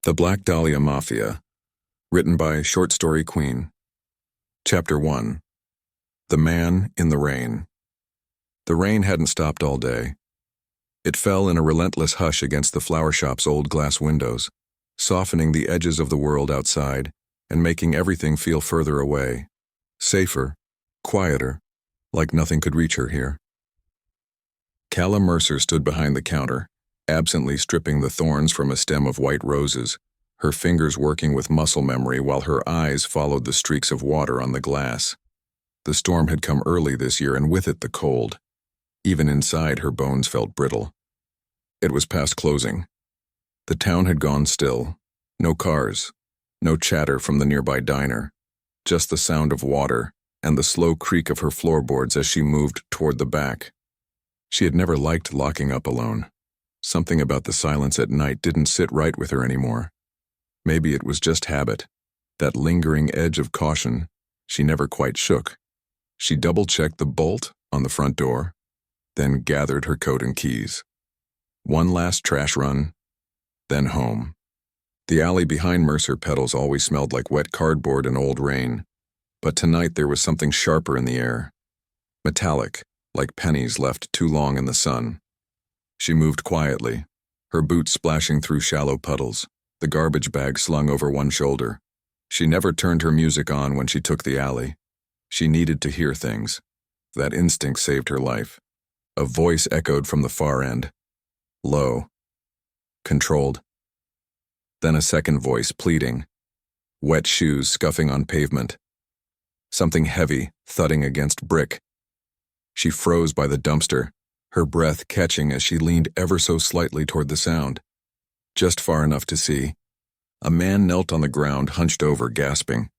The Dahlia Mafia, written by Short Story Queen. Chapter 1. The Man in the Rain. The rain hadn't stopped all day. It fell in a relentless hush against the flower shop's old glass windows, softening the edges of the world outside and making everything feel further away, safer, quieter, like nothing could reach her here. Calla Mercer stood behind the counter, absently stripping the thorns from a stem of white roses, her fingers working with muscle memory while her eyes followed the streaks of water on the glass. The storm had come early this year, and with it the cold. Even inside, her bones felt brittle. It was past closing. The town had gone still. No cars, no chatter from the nearby diner, just the sound of water and the slow creak of her floorboards as she moved toward the back. She had never liked locking up alone. Something about the silence at night didn't sit right with her anymore. Maybe it was just habit, that lingering edge of caution she never quite shook. She double-checked the bolt on the front door, then gathered her coat and keys. One last trash run, then home. The alley behind Mercer Petals always smelled like wet cardboard and old rain, but tonight there was something sharper in the air, metallic, like pennies left too long in the sun. She moved quietly, her boots splashing through shallow puddles, the garbage bag slung over one shoulder. She never turned her music on when she took the alley. She needed to hear things. That instinct saved her life. A voice echoed from the far end. Low. Controlled. Then a second voice, pleading. Wet shoes scuffing on pavement. Something heavy, thudding against brick. She froze by the dumpster, her breath catching as she leaned ever so slightly toward the sound. Just far enough to see. A man knelt on the ground, hunched over, gasping.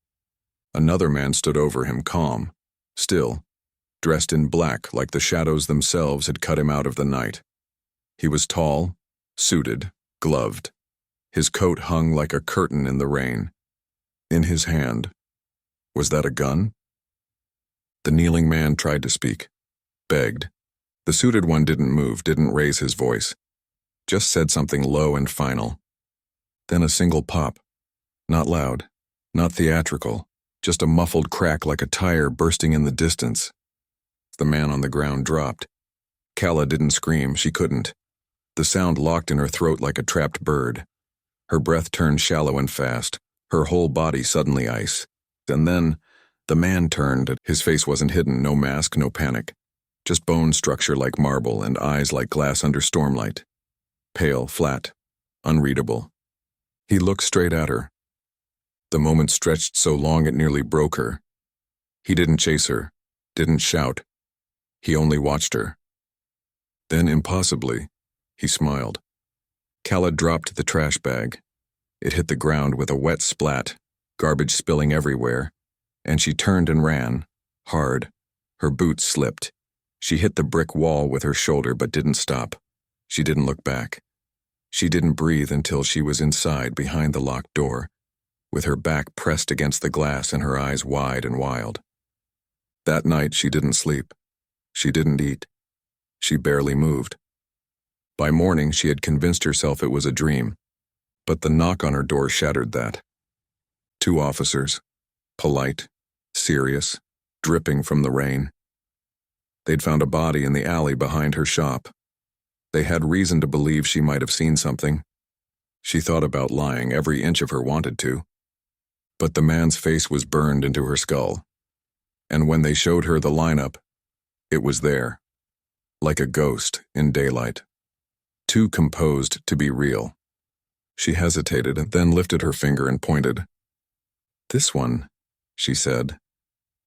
Another man stood over him, calm, still, dressed in black like the shadows themselves had cut him out of the night. He was tall, suited, gloved. His coat hung like a curtain in the rain. In his hand, was that a gun? The kneeling man tried to speak, begged. The suited one didn't move, didn't raise his voice, just said something low and final. Then a single pop, not loud, not theatrical, just a muffled crack like a tire bursting in the distance. The man on the ground dropped. Calla didn't scream, she couldn't. The sound locked in her throat like a trapped bird. Her breath turned shallow and fast, her whole body suddenly ice. And then, the man turned. His face wasn't hidden, no mask, no panic. Just bone structure like marble and eyes like glass under stormlight. Pale, flat, unreadable. He looked straight at her. The moment stretched so long it nearly broke her. He didn't chase her, didn't shout. He only watched her. Then, impossibly, he smiled. Calla dropped the trash bag. It hit the ground with a wet splat, garbage spilling everywhere, and she turned and ran, hard. Her boots slipped. She hit the brick wall with her shoulder but didn't stop. She didn't look back. She didn't breathe until she was inside behind the locked door, with her back pressed against the glass and her eyes wide and wild. That night she didn't sleep. She didn't eat. She barely moved. By morning she had convinced herself it was a dream, but the knock on her door shattered that. 2 officers, polite, serious, dripping from the rain. They'd found a body in the alley behind her shop. They had reason to believe she might have seen something. She thought about lying, every inch of her wanted to. But the man's face was burned into her skull. And when they showed her the lineup, it was there, like a ghost in daylight. Too composed to be real. She hesitated and then lifted her finger and pointed. This one, she said.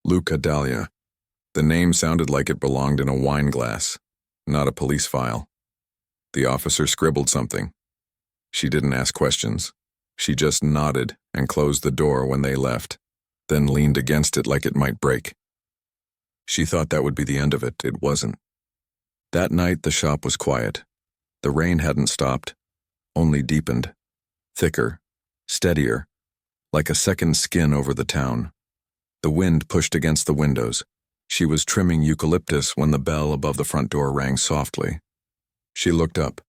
Luca Dahlia. The name sounded like it belonged in a wine glass, not a police file. The officer scribbled something. She didn't ask questions. She just nodded and closed the door when they left, then leaned against it like it might break. She thought that would be the end of it. It wasn't. That night the shop was quiet. The rain hadn't stopped, only deepened. Thicker, steadier, like a second skin over the town. The wind pushed against the windows. She was trimming eucalyptus when the bell above the front door rang softly. She looked up.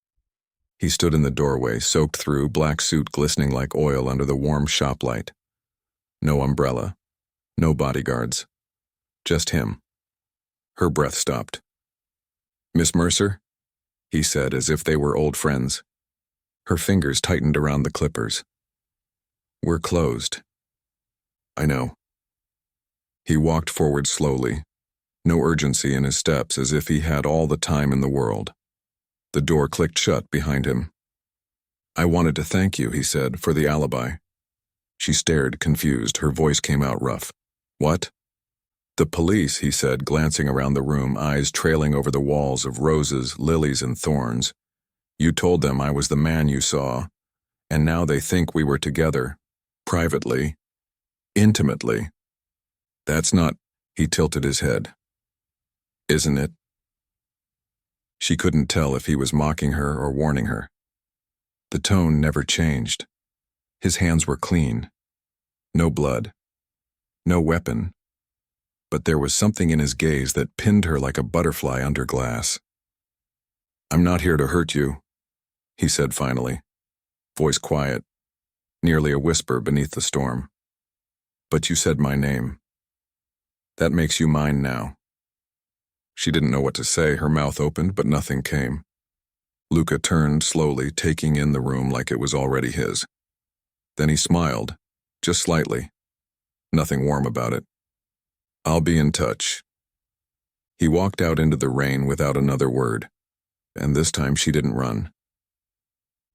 He stood in the doorway, soaked through, black suit glistening like oil under the warm shop light. No umbrella, no bodyguards, just him. Her breath stopped. "Miss Mercer?" he said, as if they were old friends. Her fingers tightened around the clippers. "We're closed." "I know." He walked forward slowly, no urgency in his steps, as if he had all the time in the world. The door clicked shut behind him. "I wanted to thank you," he said, "for the alibi." She stared, confused. Her voice came out rough. "What?" "The police," he said, glancing around the room, eyes trailing over the walls of roses, lilies, and thorns. "You told them I was the man you saw, and now they think we were together. Privately. Intimately. That's not—" he tilted his head. "Isn't it?" She couldn't tell if he was mocking her or warning her. The tone never changed. His hands were clean. No blood. No weapon. But there was something in his gaze that pinned her like a butterfly under glass. "I'm not here to hurt you," he said finally, voice quiet, nearly a whisper beneath the storm. "But you said my name. That makes you mine now." She didn't know what to say. Her mouth opened, but nothing came. Luca turned slowly, taking in the room like it was already his. Then he smiled, just slightly. Nothing warm about it. "I'll be in touch." He walked out into the rain without another word, and this time she didn't run.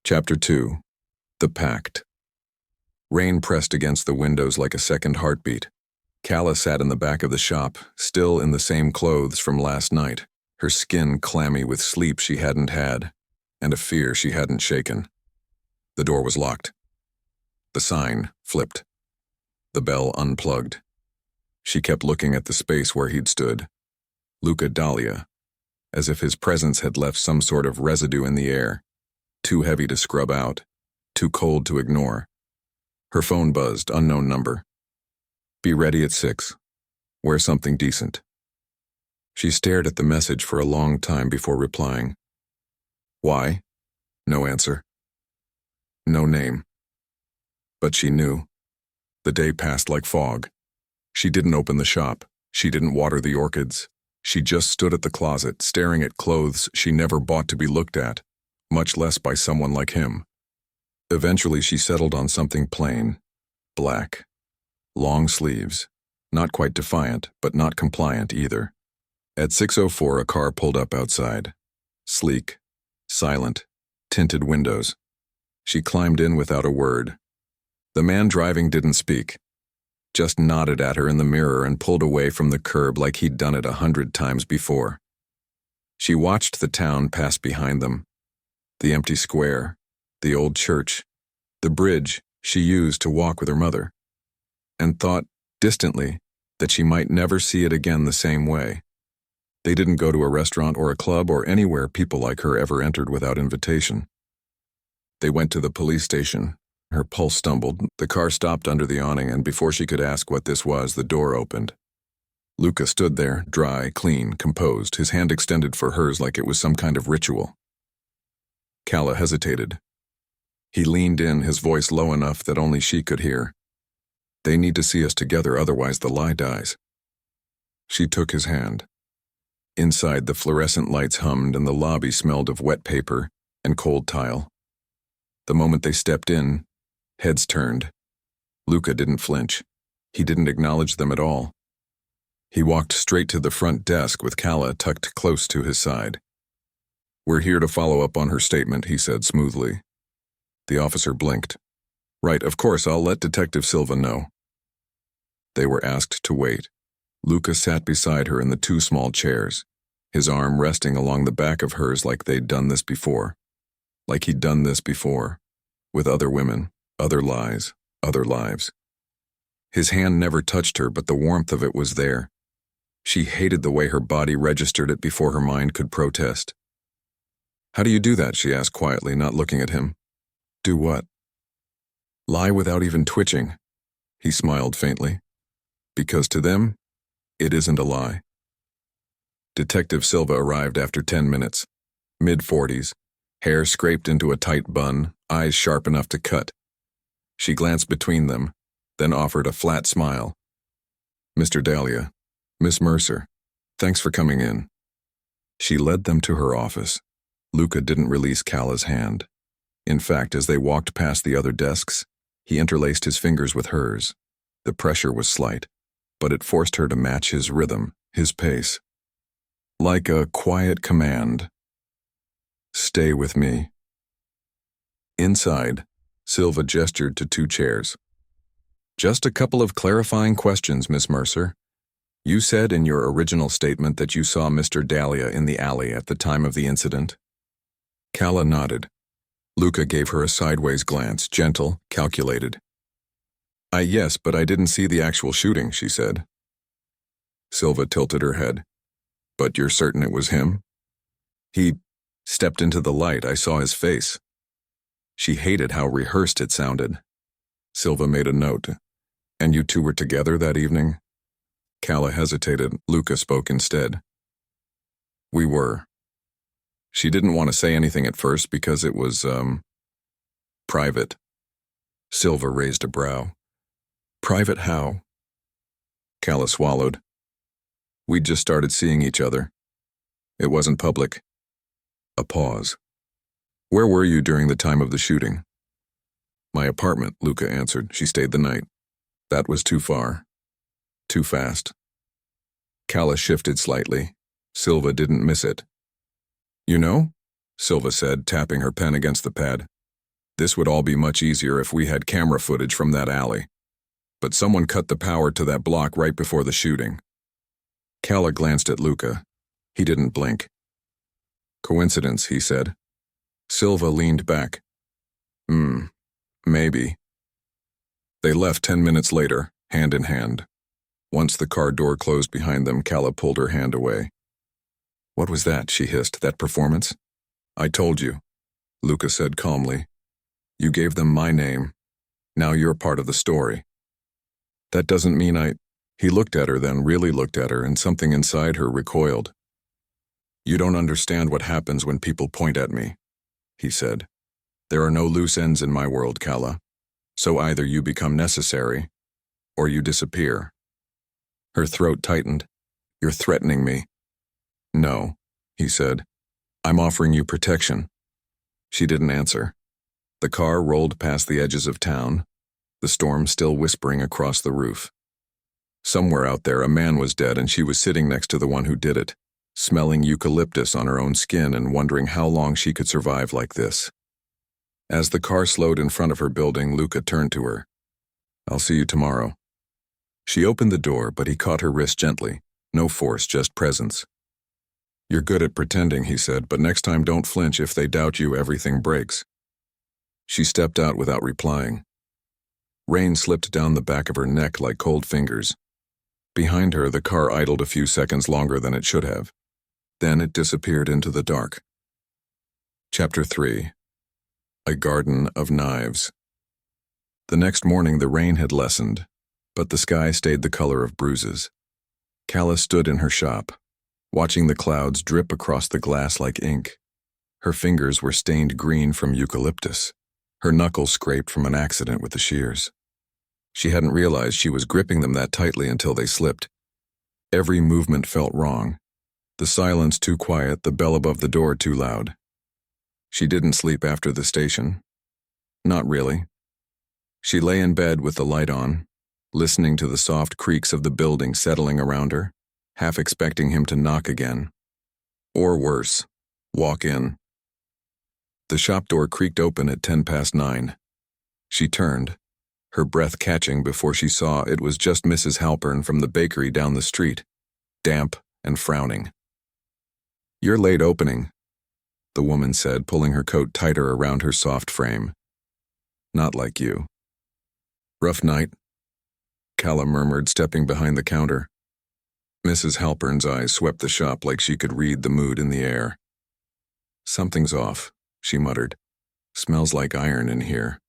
Chapter 2. The Pact. Rain pressed against the windows like a second heartbeat. Calla sat in the back of the shop, still in the same clothes from last night, her skin clammy with sleep she hadn't had, and a fear she hadn't shaken. The door was locked. The sign flipped. The bell unplugged. She kept looking at the space where he'd stood. Luca Dahlia, as if his presence had left some sort of residue in the air, too heavy to scrub out, too cold to ignore. Her phone buzzed, unknown number. "Be ready at 6. Wear something decent." She stared at the message for a long time before replying. "Why?" No answer. No name. But she knew. The day passed like fog. She didn't open the shop. She didn't water the orchids. She just stood at the closet, staring at clothes she never bought to be looked at, much less by someone like him. Eventually she settled on something plain, black. Long sleeves, not quite defiant, but not compliant either. At 6:04 a car pulled up outside. Sleek, silent, tinted windows. She climbed in without a word. The man driving didn't speak, just nodded at her in the mirror and pulled away from the curb like he'd done it 100 times before. She watched the town pass behind them. The empty square, the old church, the bridge she used to walk with her mother, and thought, distantly, that she might never see it again the same way. They didn't go to a restaurant or a club or anywhere people like her ever entered without invitation. They went to the police station. Her pulse stumbled. The car stopped under the awning, and before she could ask what this was, the door opened. Luca stood there, dry, clean, composed, his hand extended for hers like it was some kind of ritual. Calla hesitated. He leaned in, his voice low enough that only she could hear. "They need to see us together, otherwise the lie dies." She took his hand. Inside, the fluorescent lights hummed and the lobby smelled of wet paper and cold tile. The moment they stepped in, heads turned. Luca didn't flinch. He didn't acknowledge them at all. He walked straight to the front desk with Calla tucked close to his side. "We're here to follow up on her statement," he said smoothly. The officer blinked. "Right, of course, I'll let Detective Silva know." They were asked to wait. Luca sat beside her in the 2 small chairs, his arm resting along the back of hers like they'd done this before. Like he'd done this before, with other women, other lies, other lives. His hand never touched her, but the warmth of it was there. She hated the way her body registered it before her mind could protest. "How do you do that?" she asked quietly, not looking at him. "Do what?" "Lie without even twitching." He smiled faintly. "Because to them, it isn't a lie." Detective Silva arrived after 10 minutes, mid-40s, hair scraped into a tight bun, eyes sharp enough to cut. She glanced between them, then offered a flat smile. "Mr. Dahlia, Miss Mercer, thanks for coming in." She led them to her office. Luca didn't release Calla's hand. In fact, as they walked past the other desks, he interlaced his fingers with hers. The pressure was slight, but it forced her to match his rhythm, his pace. Like a quiet command. "Stay with me." Inside, Silva gestured to 2 chairs. "Just a couple of clarifying questions, Miss Mercer. You said in your original statement that you saw Mr. Dahlia in the alley at the time of the incident." Calla nodded. Luca gave her a sideways glance, gentle, calculated. Yes, but I didn't see the actual shooting," she said. Silva tilted her head. "But you're certain it was him?" "He stepped into the light. I saw his face." She hated how rehearsed it sounded. Silva made a note. "And you two were together that evening?" Calla hesitated. Luca spoke instead. "We were." She didn't want to say anything at first because it was, private. Silva raised a brow. "Private how?" Calla swallowed. "We'd just started seeing each other. It wasn't public." A pause. "Where were you during the time of the shooting?" "My apartment," Luca answered. "She stayed the night." "That was too far. Too fast." Calla shifted slightly. Silva didn't miss it. "You know," Silva said, tapping her pen against the pad, "this would all be much easier if we had camera footage from that alley. But someone cut the power to that block right before the shooting." Calla glanced at Luca. He didn't blink. "Coincidence," he said. Silva leaned back. Maybe." They left 10 minutes later, hand in hand. Once the car door closed behind them, Calla pulled her hand away. "What was that?" she hissed. "That performance?" "I told you," Luca said calmly. "You gave them my name. Now you're part of the story." "That doesn't mean I—" He looked at her, then really looked at her, and something inside her recoiled. "You don't understand what happens when people point at me," he said. "There are no loose ends in my world, Calla. So either you become necessary, or you disappear." Her throat tightened. "You're threatening me." "No," he said. "I'm offering you protection." She didn't answer. The car rolled past the edges of town, the storm still whispering across the roof. Somewhere out there, a man was dead, and she was sitting next to the one who did it, smelling eucalyptus on her own skin and wondering how long she could survive like this. As the car slowed in front of her building, Luca turned to her. "I'll see you tomorrow." She opened the door, but he caught her wrist gently. No force, just presence. "You're good at pretending," he said, "but next time don't flinch. If they doubt you, everything breaks." She stepped out without replying. Rain slipped down the back of her neck like cold fingers. Behind her, the car idled a few seconds longer than it should have. Then it disappeared into the dark. Chapter 3. A Garden of Knives. The next morning the rain had lessened, but the sky stayed the color of bruises. Calla stood in her shop, watching the clouds drip across the glass like ink. Her fingers were stained green from eucalyptus, her knuckles scraped from an accident with the shears. She hadn't realized she was gripping them that tightly until they slipped. Every movement felt wrong. The silence too quiet, the bell above the door too loud. She didn't sleep after the station. Not really. She lay in bed with the light on, listening to the soft creaks of the building settling around her, half expecting him to knock again. Or worse, walk in. The shop door creaked open at 9:10. She turned, her breath catching before she saw it was just Mrs. Halpern from the bakery down the street, damp and frowning. "You're late opening," the woman said, pulling her coat tighter around her soft frame. "Not like you." "Rough night," Calla murmured, stepping behind the counter. Mrs. Halpern's eyes swept the shop like she could read the mood in the air. "Something's off," she muttered. "Smells like iron in here."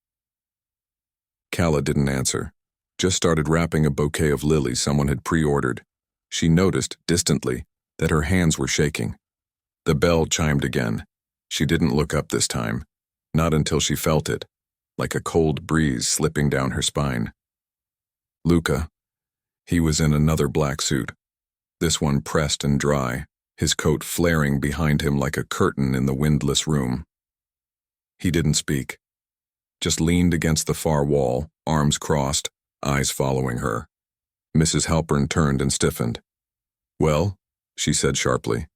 Calla didn't answer, just started wrapping a bouquet of lilies someone had pre-ordered. She noticed, distantly, that her hands were shaking. The bell chimed again. She didn't look up this time, not until she felt it, like a cold breeze slipping down her spine. Luca. He was in another black suit, this one pressed and dry, his coat flaring behind him like a curtain in the windless room. He didn't speak, just leaned against the far wall, arms crossed, eyes following her. Mrs. Halpern turned and stiffened. "Well," she said sharply,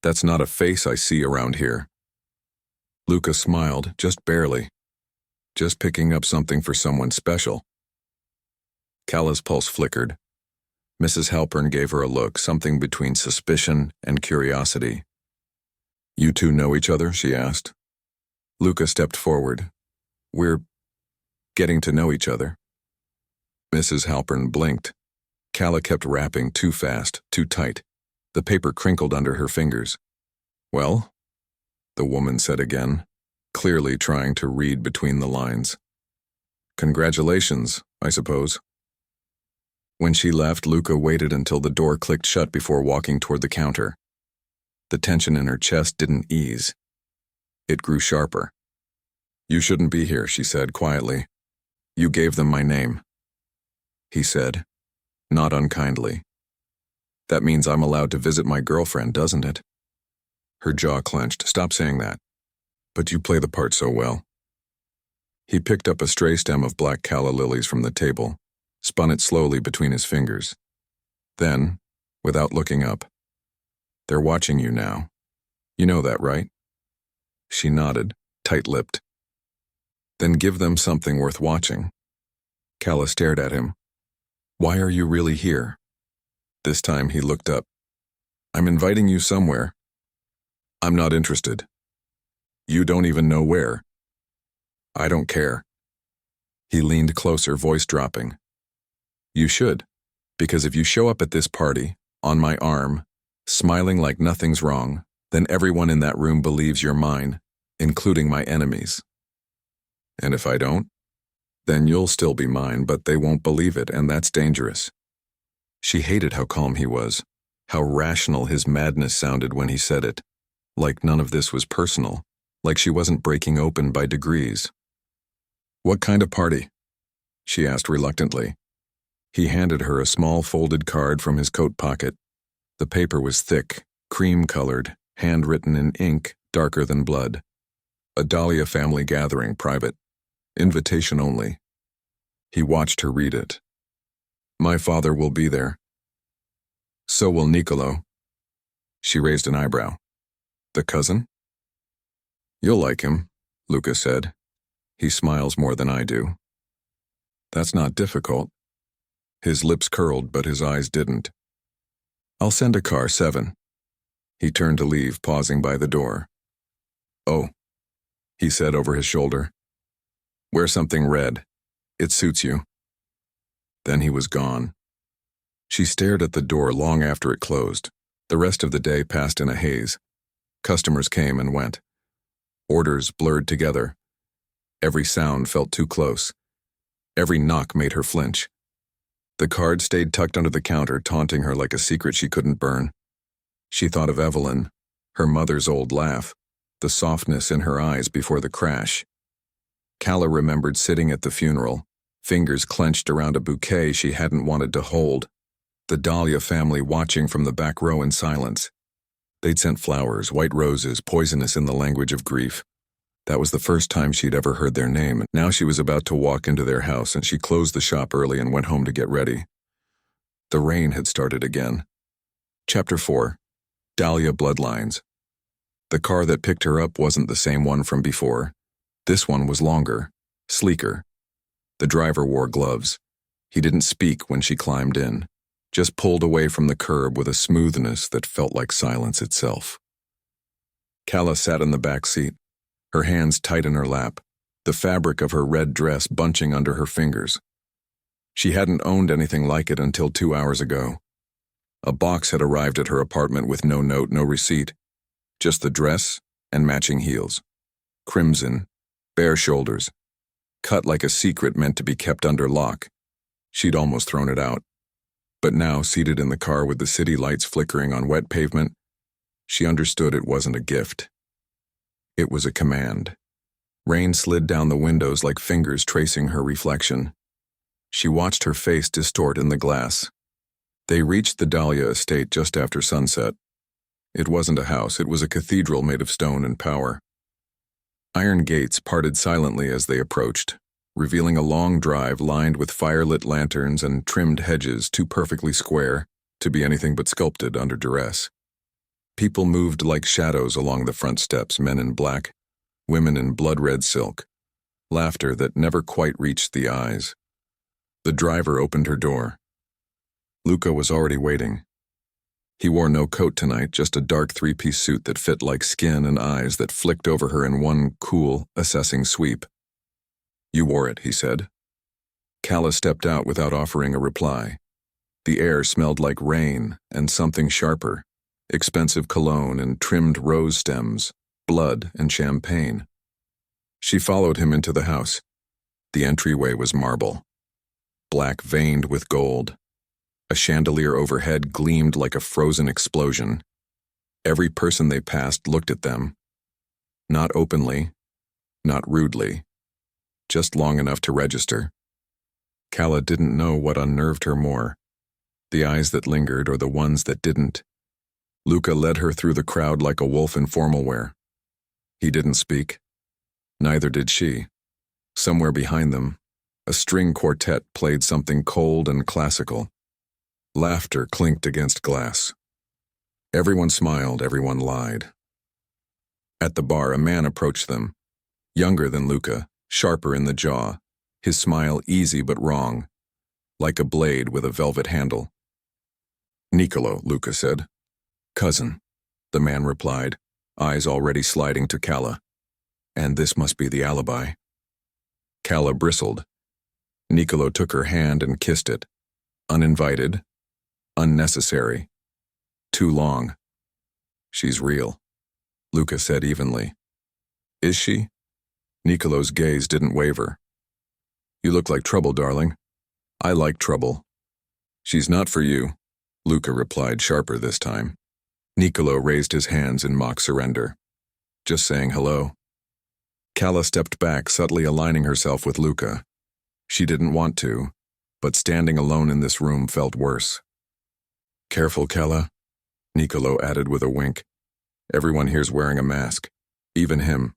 "that's not a face I see around here." Luca smiled, just barely. Just picking up something for someone special. Calla's pulse flickered. Mrs. Halpern gave her a look, something between suspicion and curiosity. "You two know each other?" she asked. Luca stepped forward. "We're getting to know each other." Mrs. Halpern blinked. Calla kept rapping too fast, too tight. The paper crinkled under her fingers. "Well?" the woman said again, clearly trying to read between the lines. "Congratulations, I suppose." When she left, Luca waited until the door clicked shut before walking toward the counter. The tension in her chest didn't ease. It grew sharper. "You shouldn't be here," she said quietly. "You gave them my name." He said, not unkindly. "That means I'm allowed to visit my girlfriend, doesn't it?" Her jaw clenched. "Stop saying that. But you play the part so well." He picked up a stray stem of black calla lilies from the table, spun it slowly between his fingers. Then, without looking up, "They're watching you now. You know that, right?" She nodded, tight-lipped. "Then give them something worth watching." Calla stared at him. "Why are you really here?" This time he looked up. "I'm inviting you somewhere." "I'm not interested." "You don't even know where." "I don't care." He leaned closer, voice dropping. "You should, because if you show up at this party, on my arm, smiling like nothing's wrong, then everyone in that room believes you're mine, including my enemies. And if I don't, then you'll still be mine, but they won't believe it, and that's dangerous." She hated how calm he was, how rational his madness sounded when he said it, like none of this was personal, like she wasn't breaking open by degrees. "What kind of party?" she asked reluctantly. He handed her a small folded card from his coat pocket. The paper was thick, cream-colored, handwritten in ink darker than blood. "A Dahlia family gathering, private. Invitation only." He watched her read it. "My father will be there. So will Niccolo." She raised an eyebrow. "The cousin?" "You'll like him," Luca said. "He smiles more than I do." "That's not difficult." His lips curled, but his eyes didn't. "I'll send a car, 7. He turned to leave, pausing by the door. "Oh," he said over his shoulder. "Wear something red. It suits you." Then he was gone. She stared at the door long after it closed. The rest of the day passed in a haze. Customers came and went. Orders blurred together. Every sound felt too close. Every knock made her flinch. The card stayed tucked under the counter, taunting her like a secret she couldn't burn. She thought of Evelyn, her mother's old laugh, the softness in her eyes before the crash. Calla remembered sitting at the funeral, fingers clenched around a bouquet she hadn't wanted to hold. The Dahlia family watching from the back row in silence. They'd sent flowers, white roses, poisonous in the language of grief. That was the first time she'd ever heard their name. Now she was about to walk into their house, and she closed the shop early and went home to get ready. The rain had started again. Chapter 4. Dahlia Bloodlines. The car that picked her up wasn't the same one from before. This one was longer, sleeker. The driver wore gloves. He didn't speak when she climbed in, just pulled away from the curb with a smoothness that felt like silence itself. Calla sat in the back seat, her hands tight in her lap, the fabric of her red dress bunching under her fingers. She hadn't owned anything like it until 2 hours ago. A box had arrived at her apartment with no note, no receipt, just the dress and matching heels. Crimson, bare shoulders, cut like a secret meant to be kept under lock. She'd almost thrown it out. But now, seated in the car with the city lights flickering on wet pavement, she understood it wasn't a gift. It was a command. Rain slid down the windows like fingers tracing her reflection. She watched her face distort in the glass. They reached the Dahlia estate just after sunset. It wasn't a house, it was a cathedral made of stone and power. Iron gates parted silently as they approached, revealing a long drive lined with firelit lanterns and trimmed hedges too perfectly square to be anything but sculpted under duress. People moved like shadows along the front steps, men in black, women in blood-red silk, laughter that never quite reached the eyes. The driver opened her door. Luca was already waiting. He wore no coat tonight, just a dark three-piece suit that fit like skin and eyes that flicked over her in one cool, assessing sweep. "You wore it," he said. Calla stepped out without offering a reply. The air smelled like rain and something sharper, expensive cologne and trimmed rose stems, blood and champagne. She followed him into the house. The entryway was marble, black veined with gold. A chandelier overhead gleamed like a frozen explosion. Every person they passed looked at them. Not openly, not rudely, just long enough to register. Calla didn't know what unnerved her more, the eyes that lingered or the ones that didn't. Luca led her through the crowd like a wolf in formal wear. He didn't speak. Neither did she. Somewhere behind them, a string quartet played something cold and classical. Laughter clinked against glass. Everyone smiled, everyone lied. At the bar, a man approached them, younger than Luca, sharper in the jaw, his smile easy but wrong, like a blade with a velvet handle. "Niccolo," Luca said. "Cousin," the man replied, eyes already sliding to Calla. "And this must be the alibi." Calla bristled. Niccolo took her hand and kissed it. Uninvited. Unnecessary. Too long. "She's real," Luca said evenly. "Is she?" Niccolo's gaze didn't waver. "You look like trouble, darling." "I like trouble." "She's not for you," Luca replied, sharper this time. Niccolo raised his hands in mock surrender. "Just saying hello." Calla stepped back, subtly aligning herself with Luca. She didn't want to, but standing alone in this room felt worse. "Careful, Calla," Niccolo added with a wink. "Everyone here's wearing a mask, even him."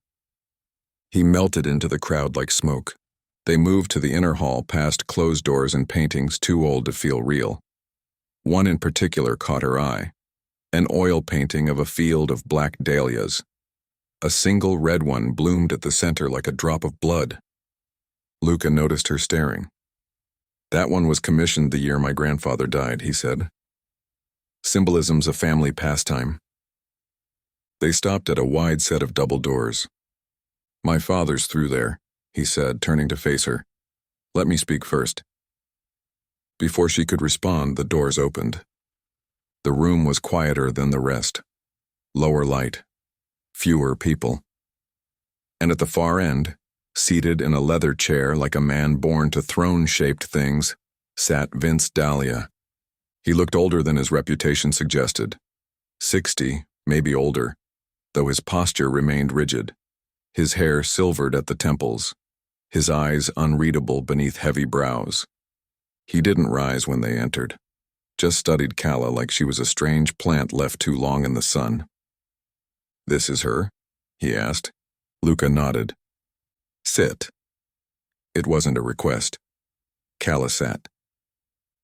He melted into the crowd like smoke. They moved to the inner hall past closed doors and paintings too old to feel real. One in particular caught her eye, an oil painting of a field of black dahlias. A single red one bloomed at the center like a drop of blood. Luca noticed her staring. "That one was commissioned the year my grandfather died," he said. "Symbolism's a family pastime." They stopped at a wide set of double doors. "My father's through there," he said, turning to face her. "Let me speak first." Before she could respond, the doors opened. The room was quieter than the rest. Lower light. Fewer people. And at the far end, seated in a leather chair like a man born to throne-shaped things, sat Vince Dahlia. He looked older than his reputation suggested. 60, maybe older, though his posture remained rigid. His hair silvered at the temples, his eyes unreadable beneath heavy brows. He didn't rise when they entered, just studied Calla like she was a strange plant left too long in the sun. "This is her?" he asked. Luca nodded. "Sit." It wasn't a request. Calla sat.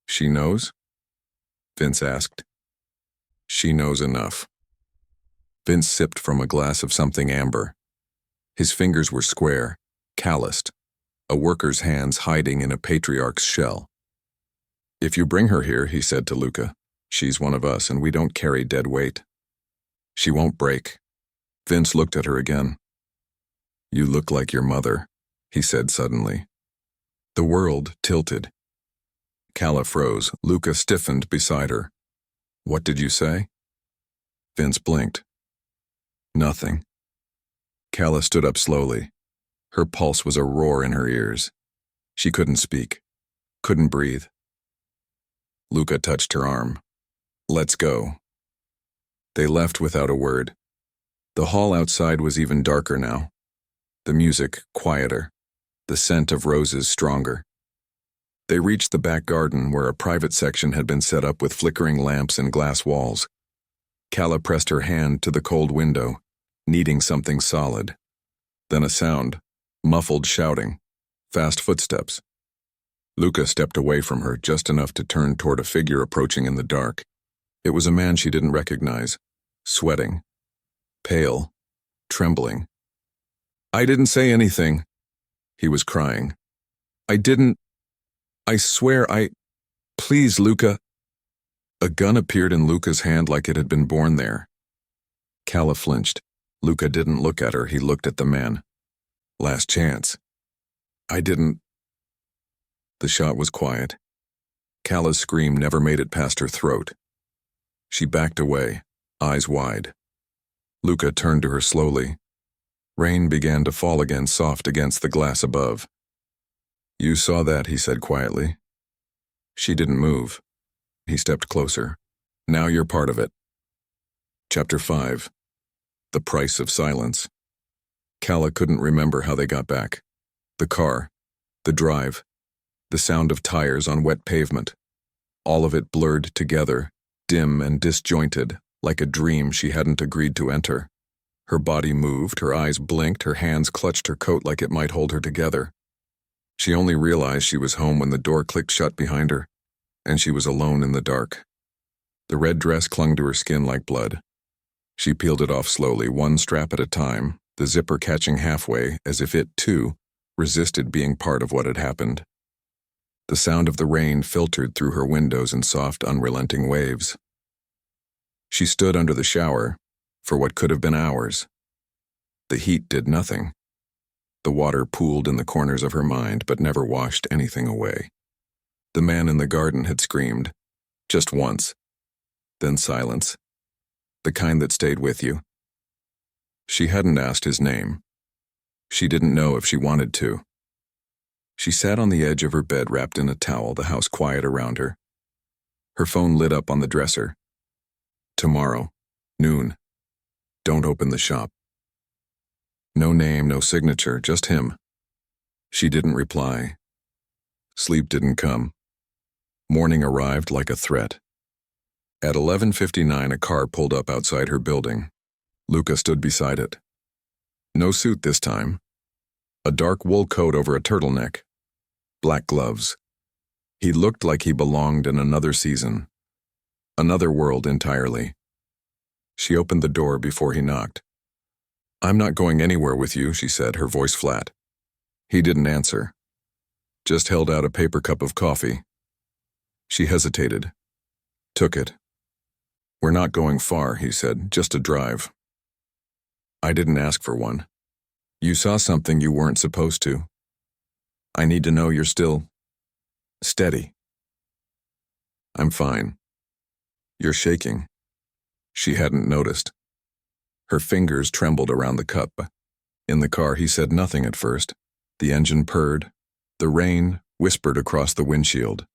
"She knows?" Vince asked. "She knows enough." Vince sipped from a glass of something amber. His fingers were square, calloused, a worker's hands hiding in a patriarch's shell. "If you bring her here," he said to Luca, "she's one of us and we don't carry dead weight. She won't break." Vince looked at her again. "You look like your mother," he said suddenly. The world tilted. Calla froze. Luca stiffened beside her. "What did you say?" Vince blinked. "Nothing." Calla stood up slowly. Her pulse was a roar in her ears. She couldn't speak, couldn't breathe. Luca touched her arm. "Let's go." They left without a word. The hall outside was even darker now. The music quieter, the scent of roses stronger. They reached the back garden where a private section had been set up with flickering lamps and glass walls. Calla pressed her hand to the cold window, needing something solid. Then a sound, muffled shouting, fast footsteps. Luca stepped away from her just enough to turn toward a figure approaching in the dark. It was a man she didn't recognize, sweating, pale, trembling. "I didn't say anything," he was crying. I swear Please, Luca." A gun appeared in Luca's hand like it had been born there. Calla flinched. Luca didn't look at her, he looked at the man. "Last chance." The shot was quiet. Calla's scream never made it past her throat. She backed away, eyes wide. Luca turned to her slowly. Rain began to fall again, soft against the glass above. "You saw that," he said quietly. She didn't move. He stepped closer. "Now you're part of it." Chapter 5. The Price of Silence. Calla couldn't remember how they got back. The car, the drive, the sound of tires on wet pavement. All of it blurred together, dim and disjointed, like a dream she hadn't agreed to enter. Her body moved, her eyes blinked, her hands clutched her coat like it might hold her together. She only realized she was home when the door clicked shut behind her, and she was alone in the dark. The red dress clung to her skin like blood. She peeled it off slowly, one strap at a time, the zipper catching halfway, as if it, too, resisted being part of what had happened. The sound of the rain filtered through her windows in soft, unrelenting waves. She stood under the shower, for what could have been hours. The heat did nothing. The water pooled in the corners of her mind, but never washed anything away. The man in the garden had screamed, just once. Then silence. The kind that stayed with you. She hadn't asked his name. She didn't know if she wanted to. She sat on the edge of her bed wrapped in a towel, the house quiet around her. Her phone lit up on the dresser. "Tomorrow, noon. Don't open the shop." No name, no signature, just him. She didn't reply. Sleep didn't come. Morning arrived like a threat. At 11:59, a car pulled up outside her building. Luca stood beside it. No suit this time. A dark wool coat over a turtleneck. Black gloves. He looked like he belonged in another season. Another world entirely. She opened the door before he knocked. "I'm not going anywhere with you," she said, her voice flat. He didn't answer. Just held out a paper cup of coffee. She hesitated. Took it. "We're not going far," he said, "just a drive." "I didn't ask for one. You saw something you weren't supposed to. I need to know you're still steady." "I'm fine." "You're shaking." She hadn't noticed. Her fingers trembled around the cup. In the car, he said nothing at first. The engine purred. The rain whispered across the windshield.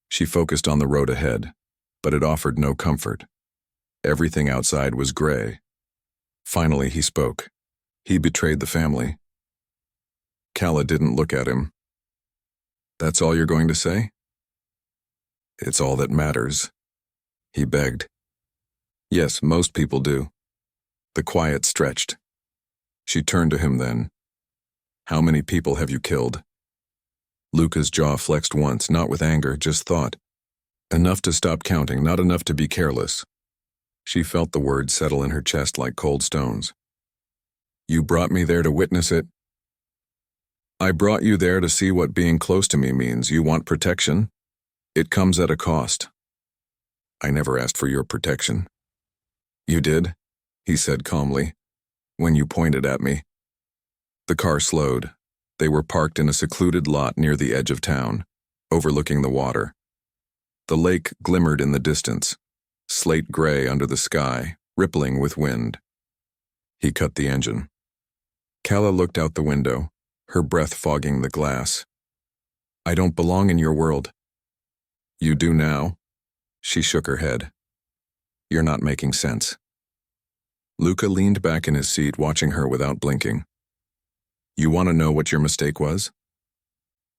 She focused on the road ahead, but it offered no comfort. Everything outside was gray. Finally, he spoke. He betrayed the family. Calla didn't look at him. "That's all you're going to say?" "It's all that matters," he begged. "Yes, most people do." The quiet stretched. She turned to him then. "How many people have you killed?" Luca's jaw flexed once, not with anger, just thought. Enough to stop counting, not enough to be careless. She felt the words settle in her chest like cold stones. "You brought me there to witness it?" "I brought you there to see what being close to me means. You want protection? It comes at a cost." "I never asked for your protection." "You did," he said calmly, "when you pointed at me." The car slowed. They were parked in a secluded lot near the edge of town, overlooking the water. The lake glimmered in the distance, slate gray under the sky, rippling with wind. He cut the engine. Calla looked out the window, her breath fogging the glass. "I don't belong in your world." "You do now?" She shook her head. "You're not making sense." Luca leaned back in his seat, watching her without blinking. You want to know what your mistake was?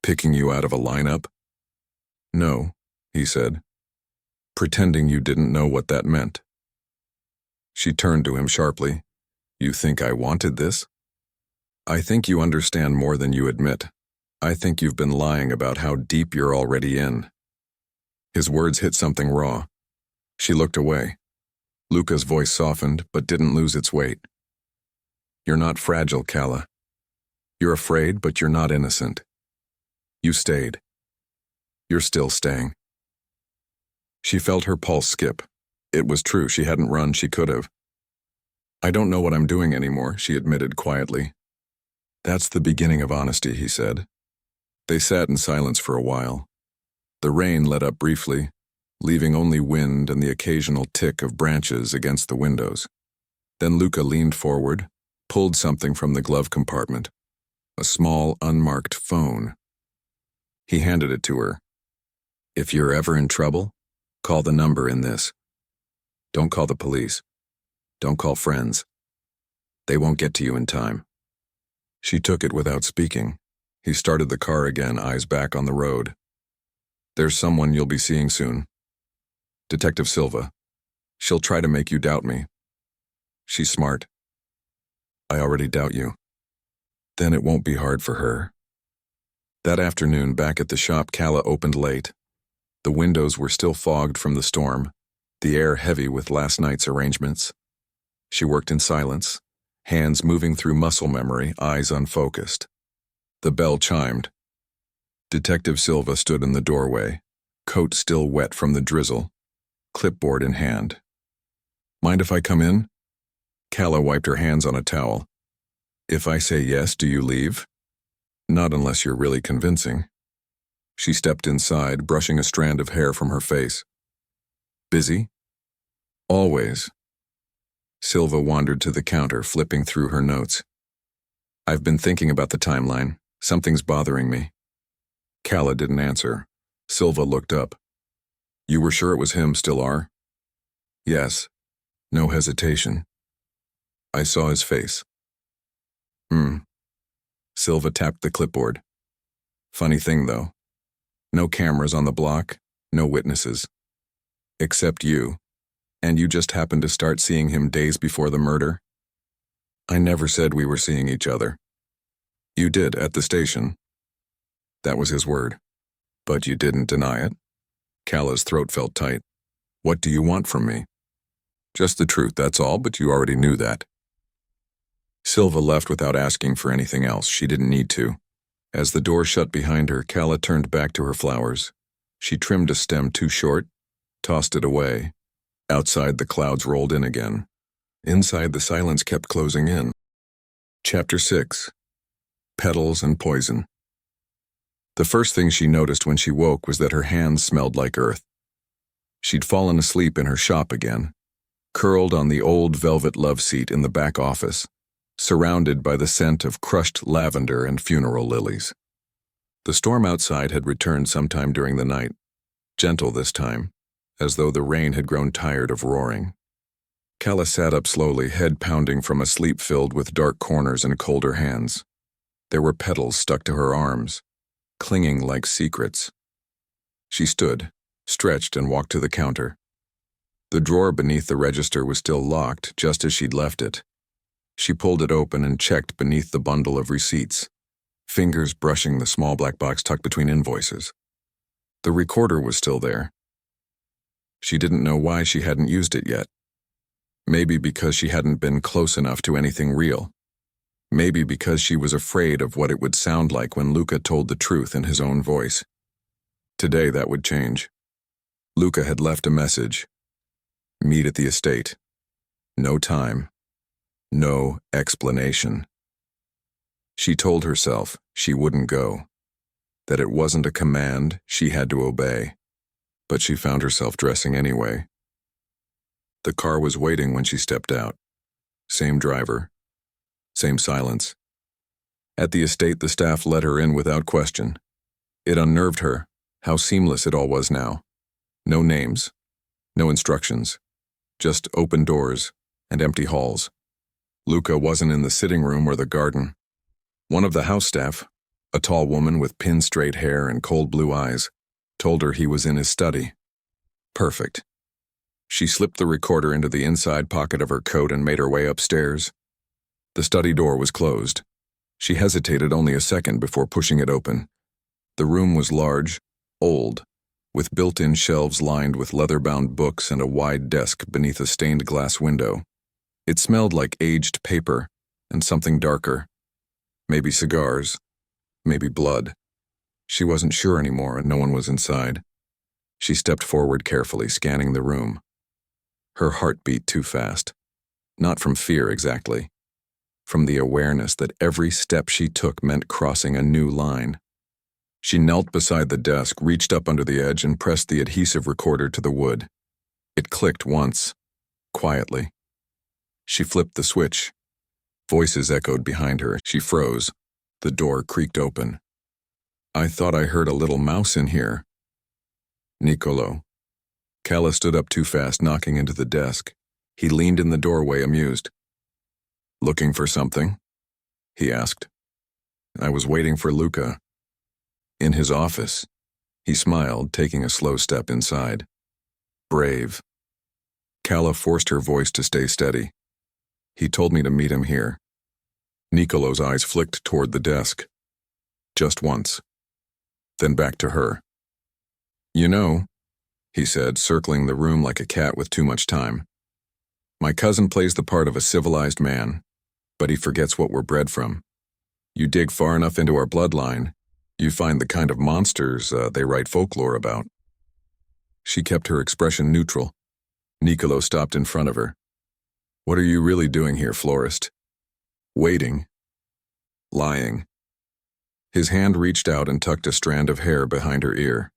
Picking you out of a lineup? No, he said, pretending you didn't know what that meant. She turned to him sharply. You think I wanted this? I think you understand more than you admit. I think you've been lying about how deep you're already in. His words hit something raw. She looked away. Luca's voice softened, but didn't lose its weight. You're not fragile, Calla. You're afraid, but you're not innocent. You stayed. You're still staying. She felt her pulse skip. It was true, she hadn't run, she could have. I don't know what I'm doing anymore, she admitted quietly. That's the beginning of honesty, he said. They sat in silence for a while. The rain let up briefly, leaving only wind and the occasional tick of branches against the windows. Then Luca leaned forward, pulled something from the glove compartment, a small, unmarked phone. He handed it to her. If you're ever in trouble, call the number in this. Don't call the police. Don't call friends. They won't get to you in time. She took it without speaking. He started the car again, eyes back on the road. There's someone you'll be seeing soon. Detective Silva. She'll try to make you doubt me. She's smart. I already doubt you. Then it won't be hard for her. That afternoon, back at the shop, Calla opened late. The windows were still fogged from the storm, the air heavy with last night's arrangements. She worked in silence, hands moving through muscle memory, eyes unfocused. The bell chimed. Detective Silva stood in the doorway, coat still wet from the drizzle, clipboard in hand. Mind if I come in? Calla wiped her hands on a towel. If I say yes, do you leave? Not unless you're really convincing. She stepped inside, brushing a strand of hair from her face. Busy? Always. Silva wandered to the counter, flipping through her notes. I've been thinking about the timeline. Something's bothering me. Calla didn't answer. Silva looked up. You were sure it was him, still are? Yes. No hesitation. I saw his face. Silva tapped the clipboard. Funny thing, though. No cameras on the block, no witnesses. Except you. And you just happened to start seeing him days before the murder? I never said we were seeing each other. You did, at the station. That was his word. But you didn't deny it. Calla's throat felt tight. What do you want from me? Just the truth, that's all, but you already knew that. Silva left without asking for anything else. She didn't need to. As the door shut behind her, Calla turned back to her flowers. She trimmed a stem too short, tossed it away. Outside, the clouds rolled in again. Inside, the silence kept closing in. Chapter 6. Petals and Poison. The first thing she noticed when she woke was that her hands smelled like earth. She'd fallen asleep in her shop again, curled on the old velvet love seat in the back office, surrounded by the scent of crushed lavender and funeral lilies. The storm outside had returned sometime during the night, gentle this time, as though the rain had grown tired of roaring. Calla sat up slowly, head pounding from a sleep filled with dark corners and colder hands. There were petals stuck to her arms, clinging like secrets. She stood, stretched, and walked to the counter. The drawer beneath the register was still locked, just as she'd left it. She pulled it open and checked beneath the bundle of receipts, fingers brushing the small black box tucked between invoices. The recorder was still there. She didn't know why she hadn't used it yet. Maybe because she hadn't been close enough to anything real. Maybe because she was afraid of what it would sound like when Luca told the truth in his own voice. Today that would change. Luca had left a message. Meet at the estate. No time. No explanation. She told herself she wouldn't go, that it wasn't a command she had to obey, but she found herself dressing anyway. The car was waiting when she stepped out. Same driver. Same silence. At the estate, the staff let her in without question. It unnerved her, how seamless it all was now. No names, no instructions, just open doors, and empty halls. Luca wasn't in the sitting room or the garden. One of the house staff, a tall woman with pin-straight hair and cold blue eyes, told her he was in his study. Perfect. She slipped the recorder into the inside pocket of her coat and made her way upstairs. The study door was closed. She hesitated only a second before pushing it open. The room was large, old, with built-in shelves lined with leather-bound books and a wide desk beneath a stained glass window. It smelled like aged paper and something darker. Maybe cigars, maybe blood. She wasn't sure anymore, and no one was inside. She stepped forward carefully, scanning the room. Her heart beat too fast. Not from fear exactly. From the awareness that every step she took meant crossing a new line. She knelt beside the desk, reached up under the edge, and pressed the adhesive recorder to the wood. It clicked once, quietly. She flipped the switch. Voices echoed behind her. She froze. The door creaked open. "I thought I heard a little mouse in here." Niccolo. Calla stood up too fast, knocking into the desk. He leaned in the doorway, amused. "Looking for something?" he asked. "I was waiting for Luca." "In his office." He smiled, taking a slow step inside. "Brave." Calla forced her voice to stay steady. "He told me to meet him here." Niccolo's eyes flicked toward the desk. Just once. Then back to her. "You know," he said, circling the room like a cat with too much time, "my cousin plays the part of a civilized man, but he forgets what we're bred from. You dig far enough into our bloodline, you find the kind of monsters they write folklore about." She kept her expression neutral. Niccolo stopped in front of her. "What are you really doing here, florist?" "Waiting." "Lying." His hand reached out and tucked a strand of hair behind her ear.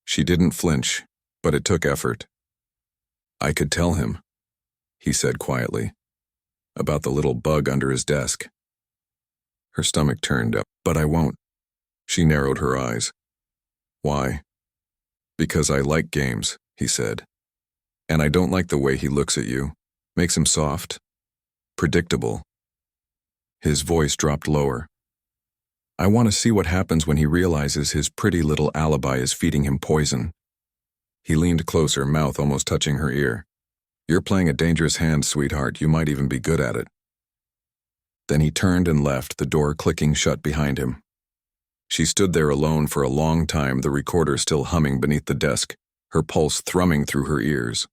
She didn't flinch, but it took effort. "I could tell him," he said quietly, "about the little bug under his desk." Her stomach turned up. "But I won't." She narrowed her eyes. "Why?" "Because I like games," he said. "And I don't like the way he looks at you. Makes him soft. Predictable." His voice dropped lower. "I want to see what happens when he realizes his pretty little alibi is feeding him poison." He leaned closer, mouth almost touching her ear. "You're playing a dangerous hand, sweetheart. You might even be good at it." Then he turned and left, the door clicking shut behind him. She stood there alone for a long time, the recorder still humming beneath the desk, her pulse thrumming through her ears.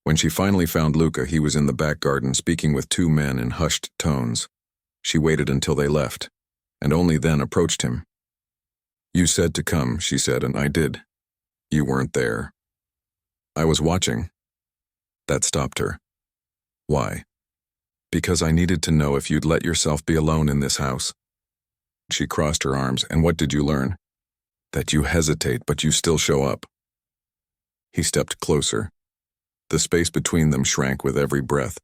When she finally found Luca, he was in the back garden speaking with two men in hushed tones. She waited until they left, and only then approached him. "You said to come," she said, "and I did. You weren't there." "I was watching." That stopped her. "Why?" "Because I needed to know if you'd let yourself be alone in this house." She crossed her arms. "And what did you learn?" "That you hesitate, but you still show up." He stepped closer. The space between them shrank with every breath.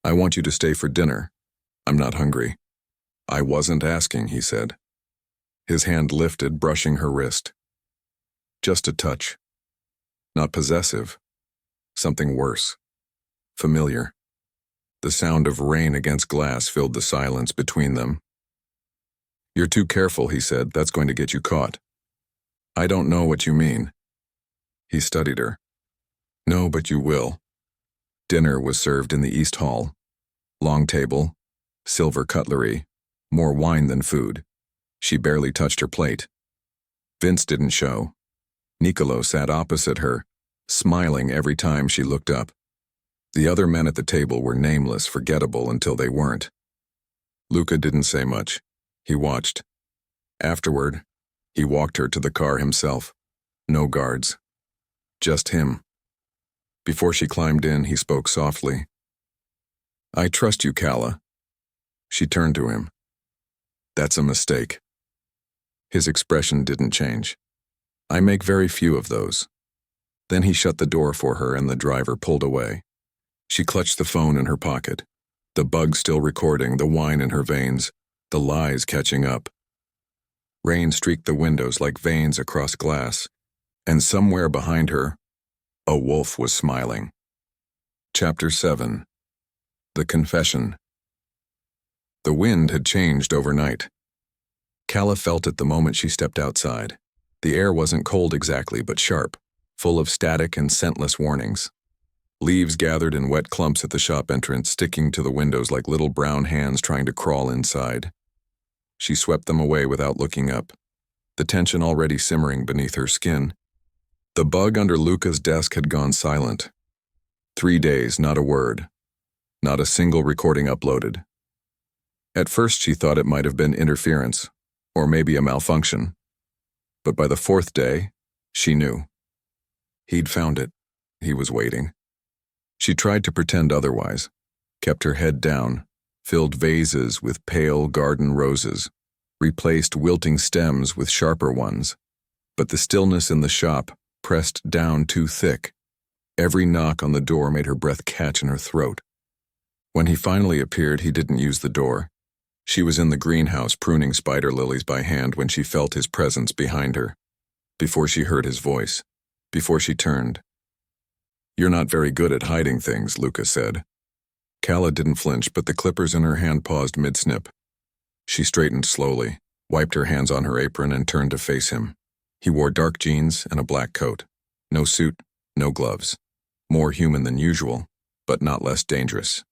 "I want you to stay for dinner. I'm not hungry." "I wasn't asking," he said. His hand lifted, brushing her wrist. Just a touch. Not possessive. Something worse. Familiar. The sound of rain against glass filled the silence between them. "You're too careful," he said. "That's going to get you caught." "I don't know what you mean." He studied her. "No, but you will." Dinner was served in the East Hall. Long table, silver cutlery, more wine than food. She barely touched her plate. Vince didn't show. Niccolo sat opposite her, smiling every time she looked up. The other men at the table were nameless, forgettable until they weren't. Luca didn't say much. He watched. Afterward, he walked her to the car himself. No guards. Just him. Before she climbed in, he spoke softly. "I trust you, Calla." She turned to him. "That's a mistake." His expression didn't change. "I make very few of those." Then he shut the door for her and the driver pulled away. She clutched the phone in her pocket. The bug still recording, the wine in her veins, the lies catching up. Rain streaked the windows like veins across glass, and somewhere behind her, a wolf was smiling. Chapter 7. The Confession. The wind had changed overnight. Calla felt it the moment she stepped outside. The air wasn't cold exactly, but sharp, full of static and scentless warnings. Leaves gathered in wet clumps at the shop entrance, sticking to the windows like little brown hands trying to crawl inside. She swept them away without looking up, the tension already simmering beneath her skin. The bug under Luca's desk had gone silent. 3 days, not a word. Not a single recording uploaded. At first she thought it might have been interference, or maybe a malfunction. But by the 4th day, she knew. He'd found it. He was waiting. She tried to pretend otherwise, kept her head down, filled vases with pale garden roses, replaced wilting stems with sharper ones. But the stillness in the shop pressed down too thick. Every knock on the door made her breath catch in her throat. When he finally appeared, he didn't use the door. She was in the greenhouse pruning spider lilies by hand when she felt his presence behind her. Before she heard his voice, before she turned. "You're not very good at hiding things," Luca said. Calla didn't flinch, but the clippers in her hand paused mid-snip. She straightened slowly, wiped her hands on her apron, and turned to face him. He wore dark jeans and a black coat. No suit, no gloves. More human than usual, but not less dangerous.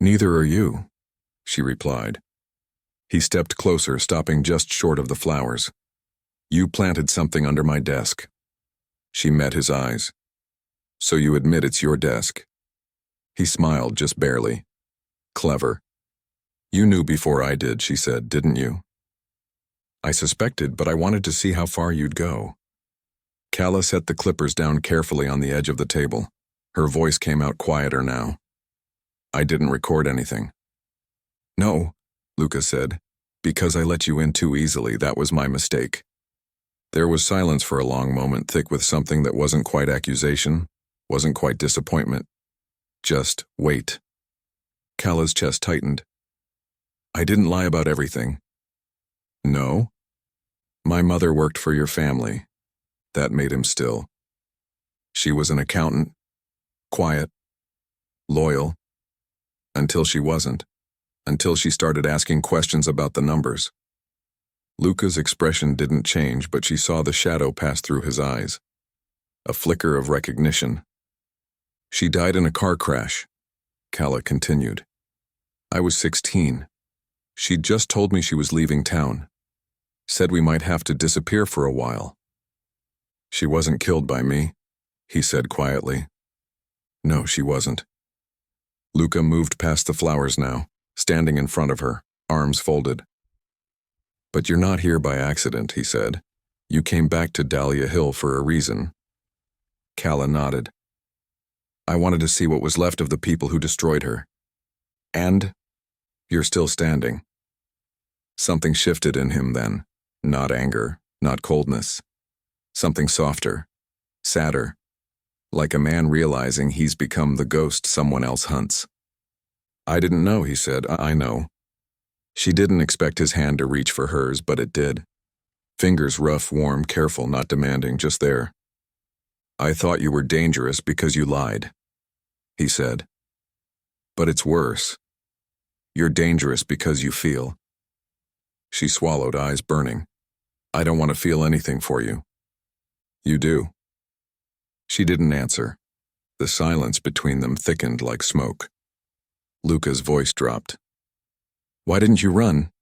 "Neither are you," she replied. He stepped closer, stopping just short of the flowers. "You planted something under my desk." She met his eyes. "So you admit it's your desk?" He smiled, just barely. "Clever. You knew before I did," she said, "didn't you?" "I suspected, but I wanted to see how far you'd go." Calla set the clippers down carefully on the edge of the table. Her voice came out quieter now. "I didn't record anything." "No," Luca said, "because I let you in too easily. That was my mistake." There was silence for a long moment, thick with something that wasn't quite accusation, wasn't quite disappointment. Just wait. Calla's chest tightened. "I didn't lie about everything." "No?" "My mother worked for your family." That made him still. She was an accountant, quiet, loyal, until she wasn't, until she started asking questions about the numbers. Luca's expression didn't change, but she saw the shadow pass through his eyes. A flicker of recognition. "She died in a car crash," Calla continued. "I was 16. She'd just told me she was leaving town. Said we might have to disappear for a while." "She wasn't killed by me," he said quietly. "No, she wasn't." Luca moved past the flowers now, standing in front of her, arms folded. "But you're not here by accident," he said. "You came back to Dahlia Hill for a reason." Calla nodded. "I wanted to see what was left of the people who destroyed her." "And you're still standing." Something shifted in him then. Not anger, not coldness. Something softer, sadder, like a man realizing he's become the ghost someone else hunts. "I didn't know," he said. I know." She didn't expect his hand to reach for hers, but it did. Fingers rough, warm, careful, not demanding, just there. "I thought you were dangerous because you lied," he said. "But it's worse. You're dangerous because you feel." She swallowed, eyes burning. "I don't want to feel anything for you." "You do." She didn't answer. The silence between them thickened like smoke. Luca's voice dropped. "Why didn't you run?"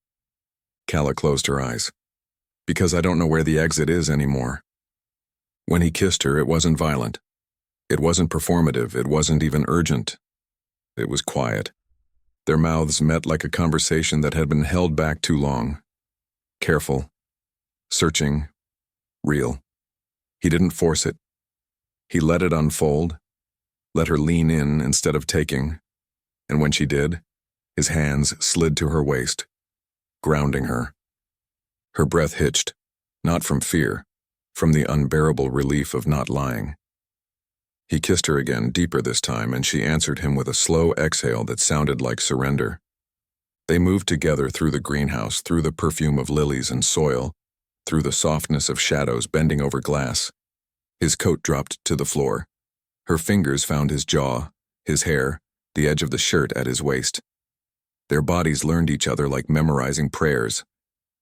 Calla closed her eyes. "Because I don't know where the exit is anymore." When he kissed her, it wasn't violent. It wasn't performative. It wasn't even urgent. It was quiet. Their mouths met like a conversation that had been held back too long. Careful. Searching. Real. He didn't force it. He let it unfold, let her lean in instead of taking, and when she did, his hands slid to her waist, grounding her. Her breath hitched, not from fear, from the unbearable relief of not lying. He kissed her again, deeper this time, and she answered him with a slow exhale that sounded like surrender. They moved together through the greenhouse, through the perfume of lilies and soil, through the softness of shadows bending over glass. His coat dropped to the floor. Her fingers found his jaw, his hair, the edge of the shirt at his waist. Their bodies learned each other like memorizing prayers.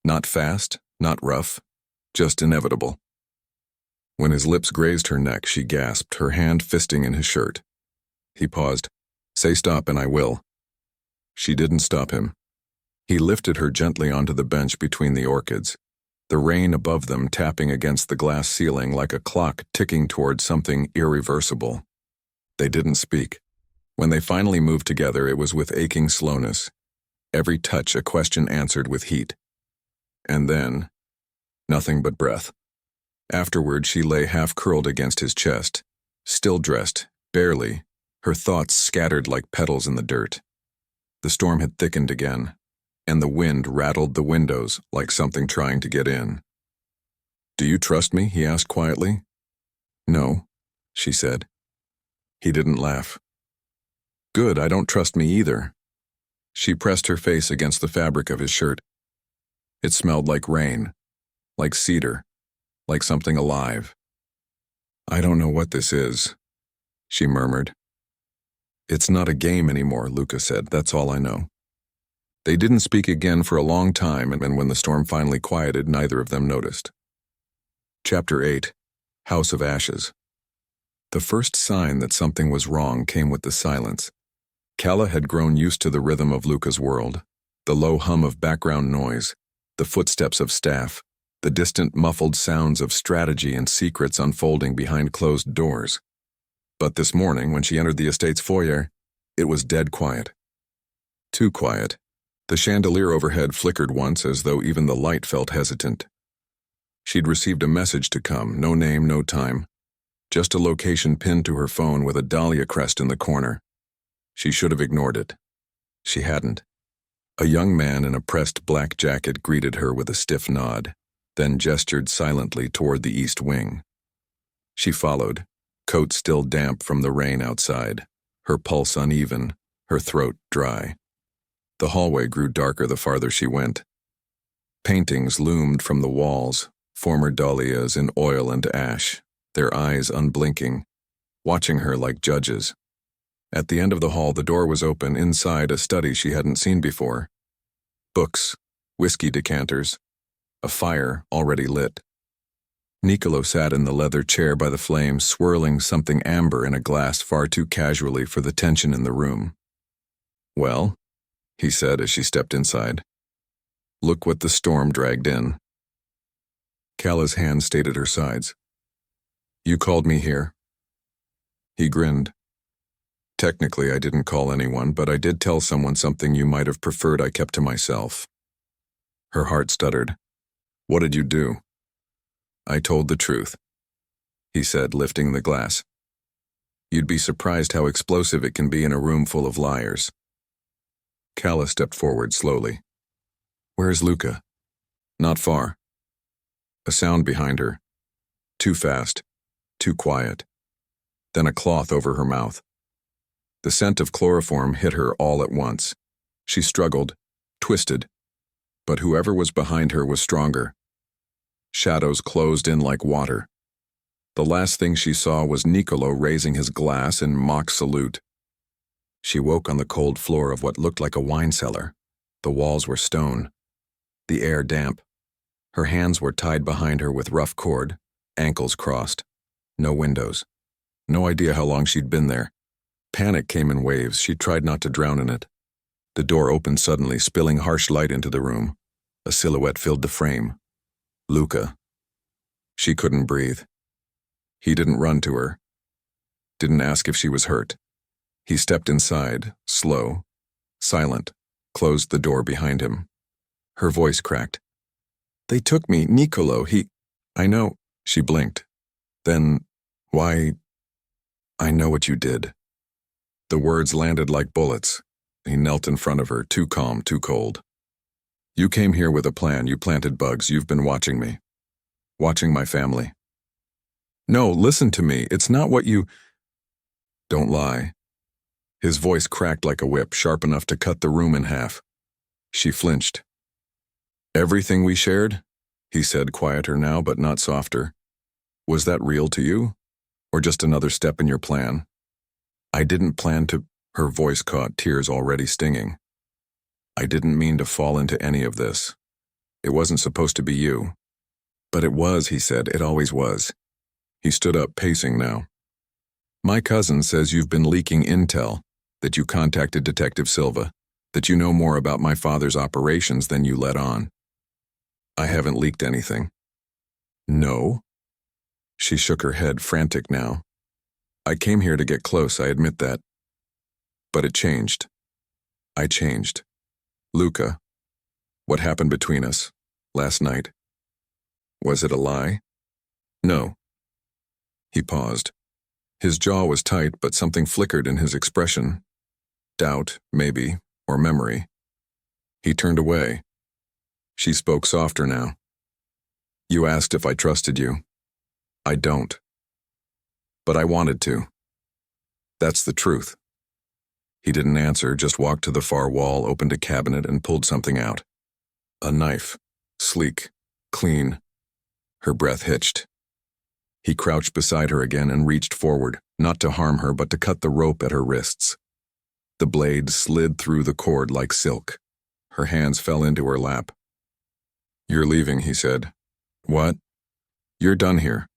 Not fast, not rough, just inevitable. When his lips grazed her neck, she gasped, her hand fisting in his shirt. He paused. "Say stop and I will." She didn't stop him. He lifted her gently onto the bench between the orchids, the rain above them tapping against the glass ceiling like a clock ticking toward something irreversible. They didn't speak. When they finally moved together, it was with aching slowness. Every touch a question answered with heat. And then, nothing but breath. Afterward, she lay half-curled against his chest, still dressed, barely, her thoughts scattered like petals in the dirt. The storm had thickened again, and the wind rattled the windows like something trying to get in. "Do you trust me?" he asked quietly. "No," she said. He didn't laugh. "Good, I don't trust me either." She pressed her face against the fabric of his shirt. It smelled like rain, like cedar, like something alive. "I don't know what this is," she murmured. "It's not a game anymore," Luca said. "That's all I know." They didn't speak again for a long time, and when the storm finally quieted, neither of them noticed. Chapter 8. House of Ashes. The first sign that something was wrong came with the silence. Calla had grown used to the rhythm of Luca's world, the low hum of background noise, the footsteps of staff, the distant muffled sounds of strategy and secrets unfolding behind closed doors. But this morning, when she entered the estate's foyer, it was dead quiet. Too quiet. The chandelier overhead flickered once as though even the light felt hesitant. She'd received a message to come, no name, no time. Just a location pinned to her phone with a Dahlia crest in the corner. She should have ignored it. She hadn't. A young man in a pressed black jacket greeted her with a stiff nod, then gestured silently toward the east wing. She followed, coat still damp from the rain outside, her pulse uneven, her throat dry. The hallway grew darker the farther she went. Paintings loomed from the walls, former Dahlias in oil and ash, their eyes unblinking, watching her like judges. At the end of the hall, the door was open, inside a study she hadn't seen before. Books, whiskey decanters, a fire already lit. Niccolo sat in the leather chair by the flame, swirling something amber in a glass far too casually for the tension in the room. "Well," he said as she stepped inside. "Look what the storm dragged in." Calla's hand stayed at her sides. "You called me here." He grinned. "Technically, I didn't call anyone, but I did tell someone something you might have preferred I kept to myself." Her heart stuttered. "What did you do?" "I told the truth," he said, lifting the glass. "You'd be surprised how explosive it can be in a room full of liars." Calla stepped forward slowly. "Where's Luca?" "Not far." A sound behind her. Too fast. Too quiet. Then a cloth over her mouth. The scent of chloroform hit her all at once. She struggled, twisted. But whoever was behind her was stronger. Shadows closed in like water. The last thing she saw was Niccolo raising his glass in mock salute. She woke on the cold floor of what looked like a wine cellar. The walls were stone, the air damp. Her hands were tied behind her with rough cord, ankles crossed. No windows. No idea how long she'd been there. Panic came in waves. She tried not to drown in it. The door opened suddenly, spilling harsh light into the room. A silhouette filled the frame. Luca. She couldn't breathe. He didn't run to her. Didn't ask if she was hurt. He stepped inside, slow, silent, closed the door behind him. Her voice cracked. "They took me, Niccolo, I know." She blinked. "Then, why?" "I know what you did." The words landed like bullets. He knelt in front of her, too calm, too cold. "You came here with a plan. You planted bugs. You've been watching me. Watching my family." "No, listen to me. It's not what you—" "Don't lie." His voice cracked like a whip, sharp enough to cut the room in half. She flinched. "Everything we shared?" he said, quieter now, but not softer. "Was that real to you? Or just another step in your plan?" I didn't plan to. Her voice caught, tears already stinging. I didn't mean to fall into any of this. It wasn't supposed to be you. But it was, he said. It always was. He stood up, pacing now. My cousin says you've been leaking intel, that you contacted Detective Silva, that you know more about my father's operations than you let on. I haven't leaked anything. No? She shook her head, frantic now. I came here to get close, I admit that. But it changed. I changed. Luca, what happened between us last night? Was it a lie? No. He paused. His jaw was tight, but something flickered in his expression. Doubt, maybe, or memory. He turned away. She spoke softer now. You asked if I trusted you. I don't. But I wanted to. That's the truth. He didn't answer, just walked to the far wall, opened a cabinet, and pulled something out. A knife. Sleek. Clean. Her breath hitched. He crouched beside her again and reached forward, not to harm her, but to cut the rope at her wrists. The blade slid through the cord like silk. Her hands fell into her lap. You're leaving, he said. What? You're done here.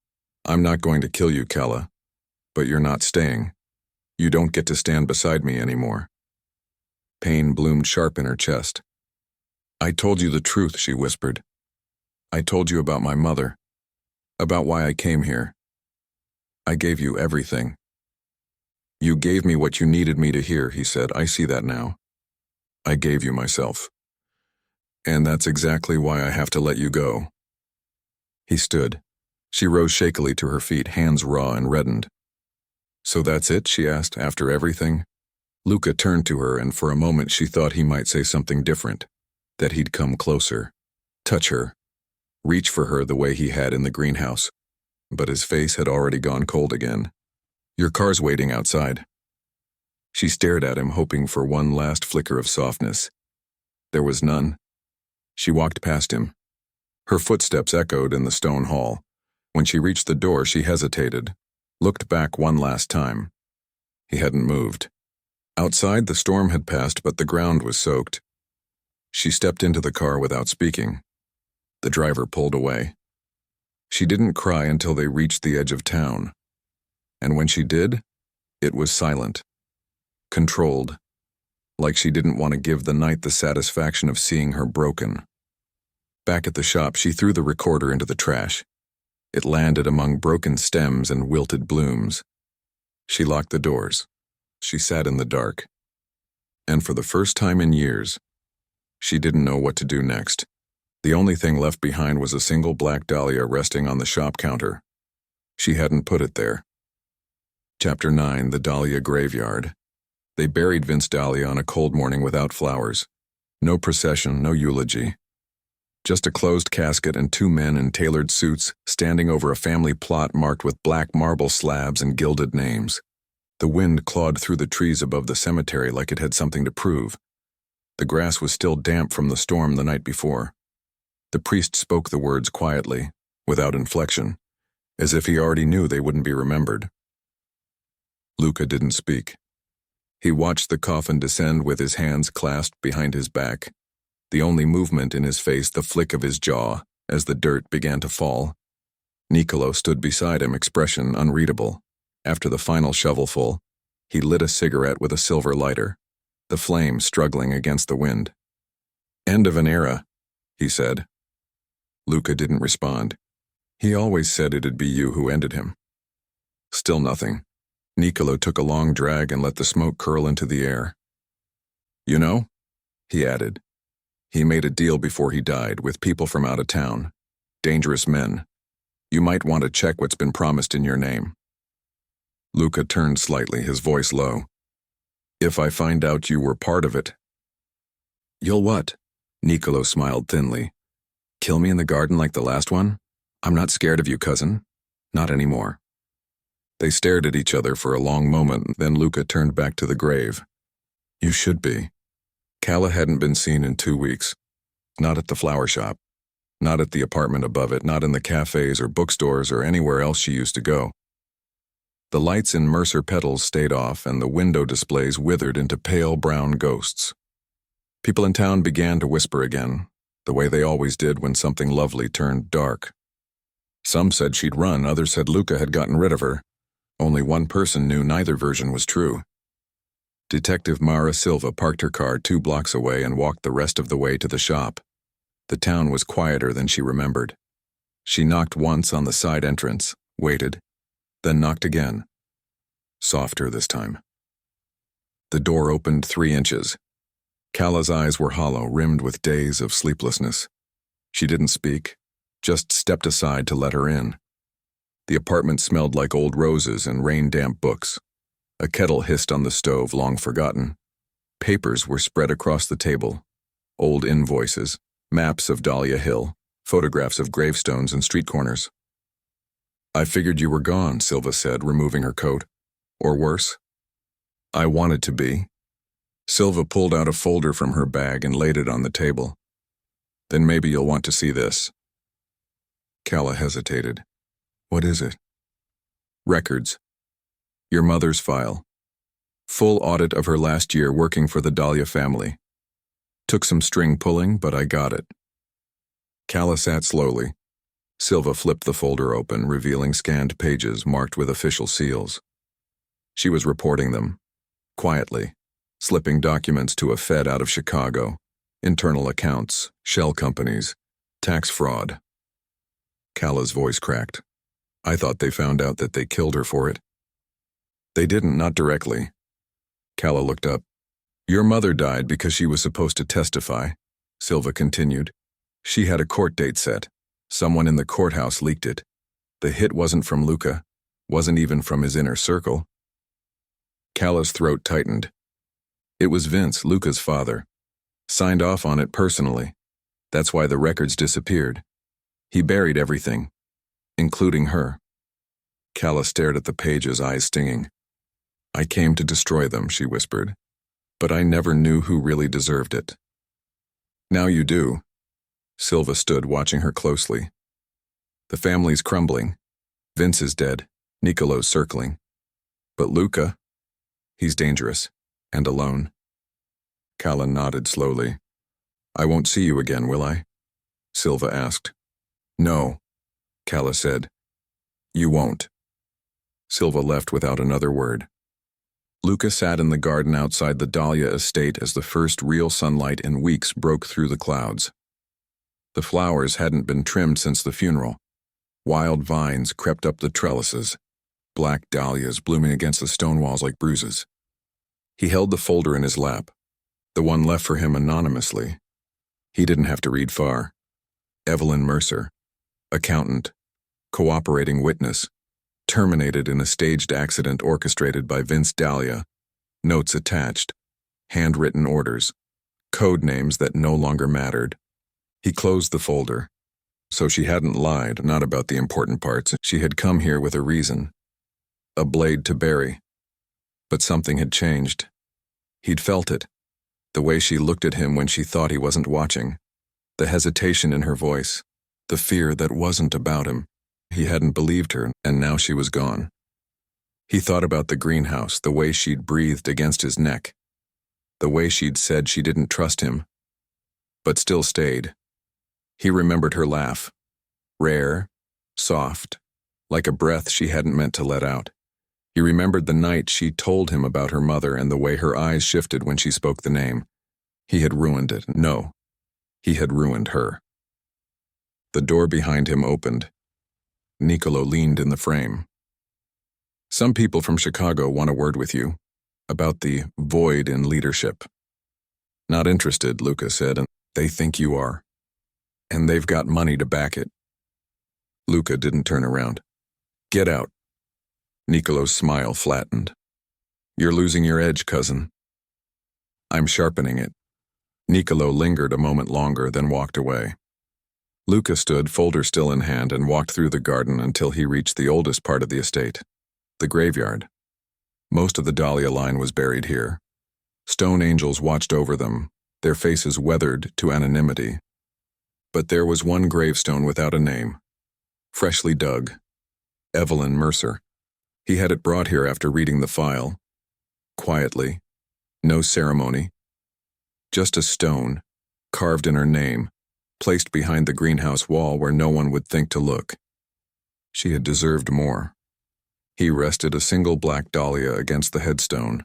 I'm not going to kill you, Calla. But you're not staying. You don't get to stand beside me anymore. Pain bloomed sharp in her chest. I told you the truth, she whispered. I told you about my mother. About why I came here. I gave you everything. You gave me what you needed me to hear, he said. I see that now. I gave you myself. And that's exactly why I have to let you go. He stood. She rose shakily to her feet, hands raw and reddened. So that's it, she asked, after everything? Luca turned to her, and for a moment she thought he might say something different, that he'd come closer, touch her, reach for her the way he had in the greenhouse. But his face had already gone cold again. Your car's waiting outside. She stared at him, hoping for one last flicker of softness. There was none. She walked past him. Her footsteps echoed in the stone hall. When she reached the door, she hesitated, looked back one last time. He hadn't moved. Outside, the storm had passed, but the ground was soaked. She stepped into the car without speaking. The driver pulled away. She didn't cry until they reached the edge of town. And when she did, it was silent, controlled, like she didn't want to give the night the satisfaction of seeing her broken. Back at the shop, she threw the recorder into the trash. It landed among broken stems and wilted blooms. She locked the doors. She sat in the dark. And for the first time in years, she didn't know what to do next. The only thing left behind was a single black dahlia resting on the shop counter. She hadn't put it there. Chapter 9, The Dahlia Graveyard. They buried Vince Dahlia on a cold morning without flowers. No procession, no eulogy. Just a closed casket and two men in tailored suits standing over a family plot marked with black marble slabs and gilded names. The wind clawed through the trees above the cemetery like it had something to prove. The grass was still damp from the storm the night before. The priest spoke the words quietly, without inflection, as if he already knew they wouldn't be remembered. Luca didn't speak. He watched the coffin descend with his hands clasped behind his back, the only movement in his face the flick of his jaw as the dirt began to fall. Niccolo stood beside him, expression unreadable. After the final shovelful, he lit a cigarette with a silver lighter, the flame struggling against the wind. End of an era, he said. Luca didn't respond. He always said it'd be you who ended him. Still nothing. Niccolo took a long drag and let the smoke curl into the air. You know, he added, he made a deal before he died with people from out of town. Dangerous men. You might want to check what's been promised in your name. Luca turned slightly, his voice low. If I find out you were part of it. You'll what? Niccolo smiled thinly. Kill me in the garden like the last one? I'm not scared of you, cousin. Not anymore. They stared at each other for a long moment, then Luca turned back to the grave. You should be. Calla hadn't been seen in 2 weeks. Not at the flower shop. Not at the apartment above it, not in the cafes or bookstores or anywhere else she used to go. The lights in Mercer Petals stayed off and the window displays withered into pale brown ghosts. People in town began to whisper again, the way they always did when something lovely turned dark. Some said she'd run, others said Luca had gotten rid of her. Only one person knew neither version was true. Detective Mara Silva parked her car 2 blocks away and walked the rest of the way to the shop. The town was quieter than she remembered. She knocked once on the side entrance, waited, then knocked again. Softer this time. The door opened 3 inches. Calla's eyes were hollow, rimmed with days of sleeplessness. She didn't speak, just stepped aside to let her in. The apartment smelled like old roses and rain-damp books. A kettle hissed on the stove, long forgotten. Papers were spread across the table. Old invoices, maps of Dahlia Hill, photographs of gravestones and street corners. "I figured you were gone," Silva said, removing her coat. "Or worse." "I wanted to be." Silva pulled out a folder from her bag and laid it on the table. "Then maybe you'll want to see this." Calla hesitated. "What is it?" "Records. Your mother's file. Full audit of her last year working for the Dahlia family. Took some string pulling, but I got it." Calla sat slowly. Silva flipped the folder open, revealing scanned pages marked with official seals. She was reporting them, quietly, slipping documents to a Fed out of Chicago, internal accounts, shell companies, tax fraud. Calla's voice cracked. "I thought they found out that they killed her for it." "They didn't, not directly." Calla looked up. "Your mother died because she was supposed to testify," Silva continued. "She had a court date set. Someone in the courthouse leaked it. The hit wasn't from Luca, wasn't even from his inner circle." Calla's throat tightened. "It was Vince, Luca's father. Signed off on it personally. That's why the records disappeared. He buried everything, including her." Calla stared at the pages, eyes stinging. "I came to destroy them," she whispered. "But I never knew who really deserved it." "Now you do." Silva stood, watching her closely. "The family's crumbling. Vince is dead. Nicolo's circling. But Luca, he's dangerous. And alone." Calla nodded slowly. "I won't see you again, will I?" Silva asked. "No," Calla said. "You won't." Silva left without another word. Luca sat in the garden outside the Dahlia estate as the first real sunlight in weeks broke through the clouds. The flowers hadn't been trimmed since the funeral. Wild vines crept up the trellises, black dahlias blooming against the stone walls like bruises. He held the folder in his lap, the one left for him anonymously. He didn't have to read far. Evelyn Mercer, accountant, cooperating witness, terminated in a staged accident orchestrated by Vince Dahlia, notes attached, handwritten orders, code names that no longer mattered. He closed the folder. So she hadn't lied, not about the important parts. She had come here with a reason. A blade to bury. But something had changed. He'd felt it. The way she looked at him when she thought he wasn't watching. The hesitation in her voice. The fear that wasn't about him. He hadn't believed her, and now she was gone. He thought about the greenhouse, the way she'd breathed against his neck. The way she'd said she didn't trust him. But still stayed. He remembered her laugh. Rare, soft, like a breath she hadn't meant to let out. He remembered the night she told him about her mother and the way her eyes shifted when she spoke the name. He had ruined it. No, he had ruined her. The door behind him opened. Nicolo leaned in the frame. "Some people from Chicago want a word with you, about the void in leadership." "Not interested," Luca said, "and they think you are. And they've got money to back it." Luca didn't turn around. "Get out." Nicolo's smile flattened. "You're losing your edge, cousin." "I'm sharpening it." Nicolo lingered a moment longer, then walked away. Luca stood, folder still in hand, and walked through the garden until he reached the oldest part of the estate, the graveyard. Most of the Dahlia line was buried here. Stone angels watched over them, their faces weathered to anonymity. But there was one gravestone without a name. Freshly dug. Evelyn Mercer. He had it brought here after reading the file. Quietly. No ceremony. Just a stone, carved in her name, placed behind the greenhouse wall where no one would think to look. She had deserved more. He rested a single black dahlia against the headstone.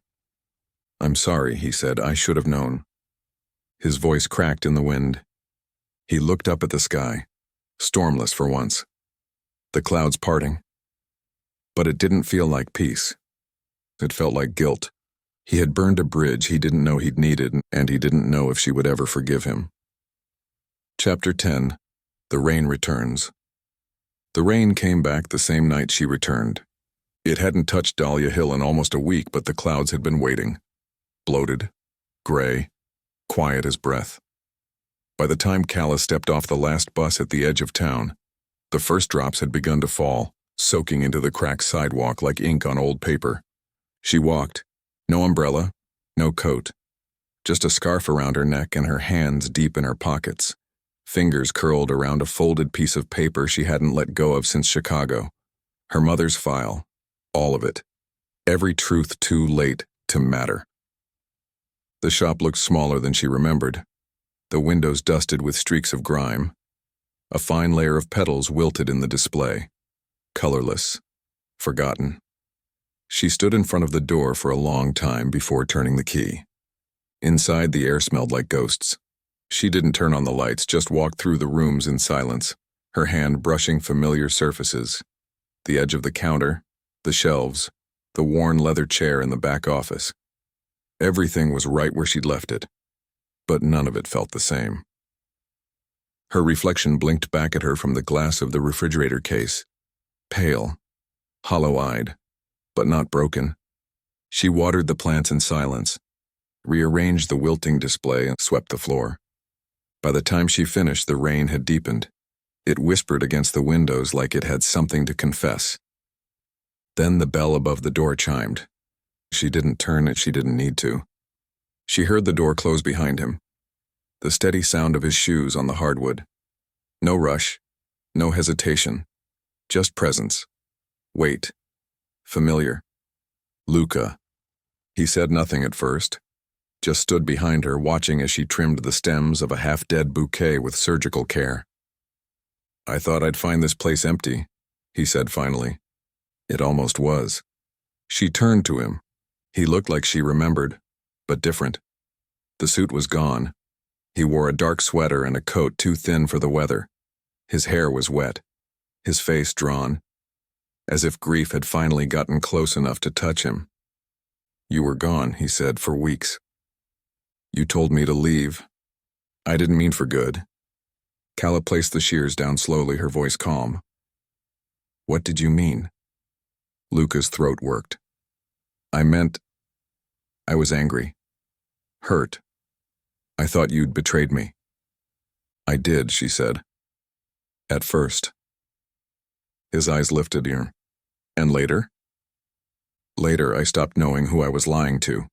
"I'm sorry," he said. "I should have known." His voice cracked in the wind. He looked up at the sky, stormless for once. The clouds parting. But it didn't feel like peace. It felt like guilt. He had burned a bridge he didn't know he'd needed, and he didn't know if she would ever forgive him. Chapter 10. The Rain Returns. The rain came back the same night she returned. It hadn't touched Dahlia Hill in almost a week, but the clouds had been waiting. Bloated, gray, quiet as breath. By the time Calla stepped off the last bus at the edge of town, the first drops had begun to fall, soaking into the cracked sidewalk like ink on old paper. She walked. No umbrella, no coat. Just a scarf around her neck and her hands deep in her pockets. Fingers curled around a folded piece of paper she hadn't let go of since Chicago. Her mother's file. All of it. Every truth too late to matter. The shop looked smaller than she remembered. The windows dusted with streaks of grime. A fine layer of petals wilted in the display. Colorless. Forgotten. She stood in front of the door for a long time before turning the key. Inside, the air smelled like ghosts. She didn't turn on the lights, just walked through the rooms in silence, her hand brushing familiar surfaces. The edge of the counter, the shelves, the worn leather chair in the back office. Everything was right where she'd left it, but none of it felt the same. Her reflection blinked back at her from the glass of the refrigerator case. Pale, hollow-eyed, but not broken. She watered the plants in silence, rearranged the wilting display, and swept the floor. By the time she finished, the rain had deepened. It whispered against the windows like it had something to confess. Then the bell above the door chimed. She didn't turn it, she didn't need to. She heard the door close behind him. The steady sound of his shoes on the hardwood. No rush, no hesitation, just presence. Weight. Familiar. Luca. He said nothing at first, just stood behind her, watching as she trimmed the stems of a half-dead bouquet with surgical care. "I thought I'd find this place empty," he said finally. It almost was. She turned to him. He looked like she remembered, but different. The suit was gone. He wore a dark sweater and a coat too thin for the weather. His hair was wet, his face drawn, as if grief had finally gotten close enough to touch him. "You were gone," he said, "for weeks. You told me to leave. I didn't mean for good." Calla placed the shears down slowly, her voice calm. "What did you mean?" Luca's throat worked. "I meant, I was angry. Hurt. I thought you'd betrayed me." "I did," she said. "At first." His eyes lifted here. "And later?" "Later, I stopped knowing who I was lying to.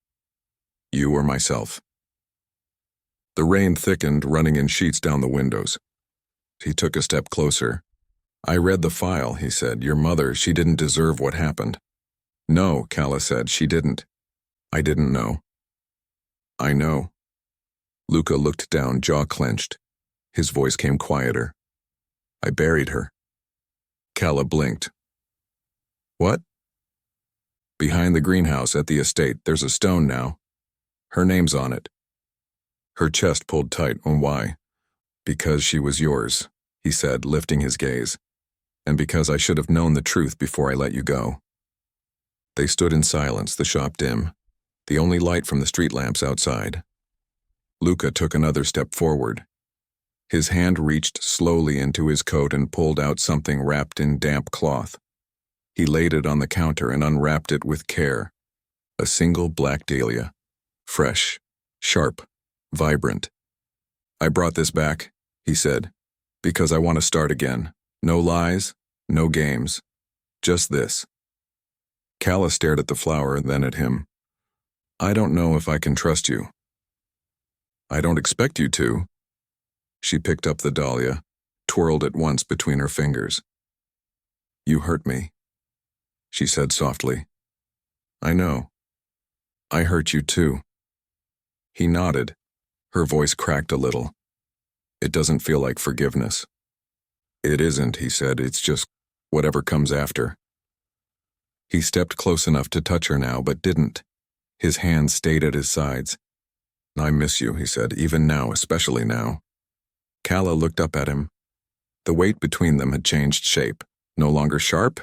You or myself." The rain thickened, running in sheets down the windows. He took a step closer. "I read the file," he said. "Your mother, she didn't deserve what happened." "No," Calla said, "she didn't." "I didn't know." "I know." Luca looked down, jaw clenched. His voice came quieter. "I buried her." Calla blinked. "What?" "Behind the greenhouse at the estate, there's a stone now. Her name's on it." Her chest pulled tight. "Why?" "Because she was yours," he said, lifting his gaze. "And because I should have known the truth before I let you go." They stood in silence, the shop dim, the only light from the street lamps outside. Luca took another step forward. His hand reached slowly into his coat and pulled out something wrapped in damp cloth. He laid it on the counter and unwrapped it with care. A single black dahlia. Fresh, sharp, vibrant. "I brought this back," he said, "because I want to start again. No lies, no games. Just this." Calla stared at the flower, then at him. "I don't know if I can trust you." "I don't expect you to." She picked up the dahlia, twirled it once between her fingers. "You hurt me." she said softly. I know. I hurt you too. He nodded. Her voice cracked a little. It doesn't feel like forgiveness. It isn't, he said. It's just whatever comes after. He stepped close enough to touch her now, but didn't. His hands stayed at his sides. I miss you, he said, even now, especially now. Calla looked up at him. The weight between them had changed shape, no longer sharp,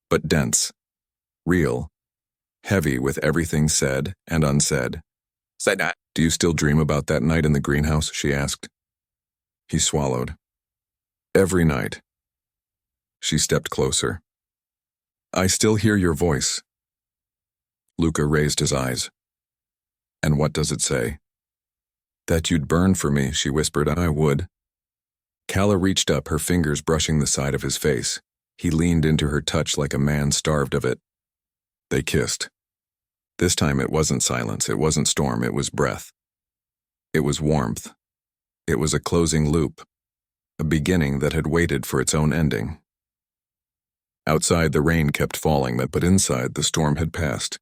but dense, real, heavy with everything said and unsaid. Said that. Do you still dream about that night in the greenhouse? She asked. He swallowed. Every night. She stepped closer. I still hear your voice. Luca raised his eyes. And what does it say? That you'd burn for me, she whispered. I would. Calla reached up, her fingers brushing the side of his face. He leaned into her touch like a man starved of it. They kissed. This time it wasn't silence, it wasn't storm, it was breath. It was warmth. It was a closing loop, a beginning that had waited for its own ending. Outside the rain kept falling, but inside the storm had passed.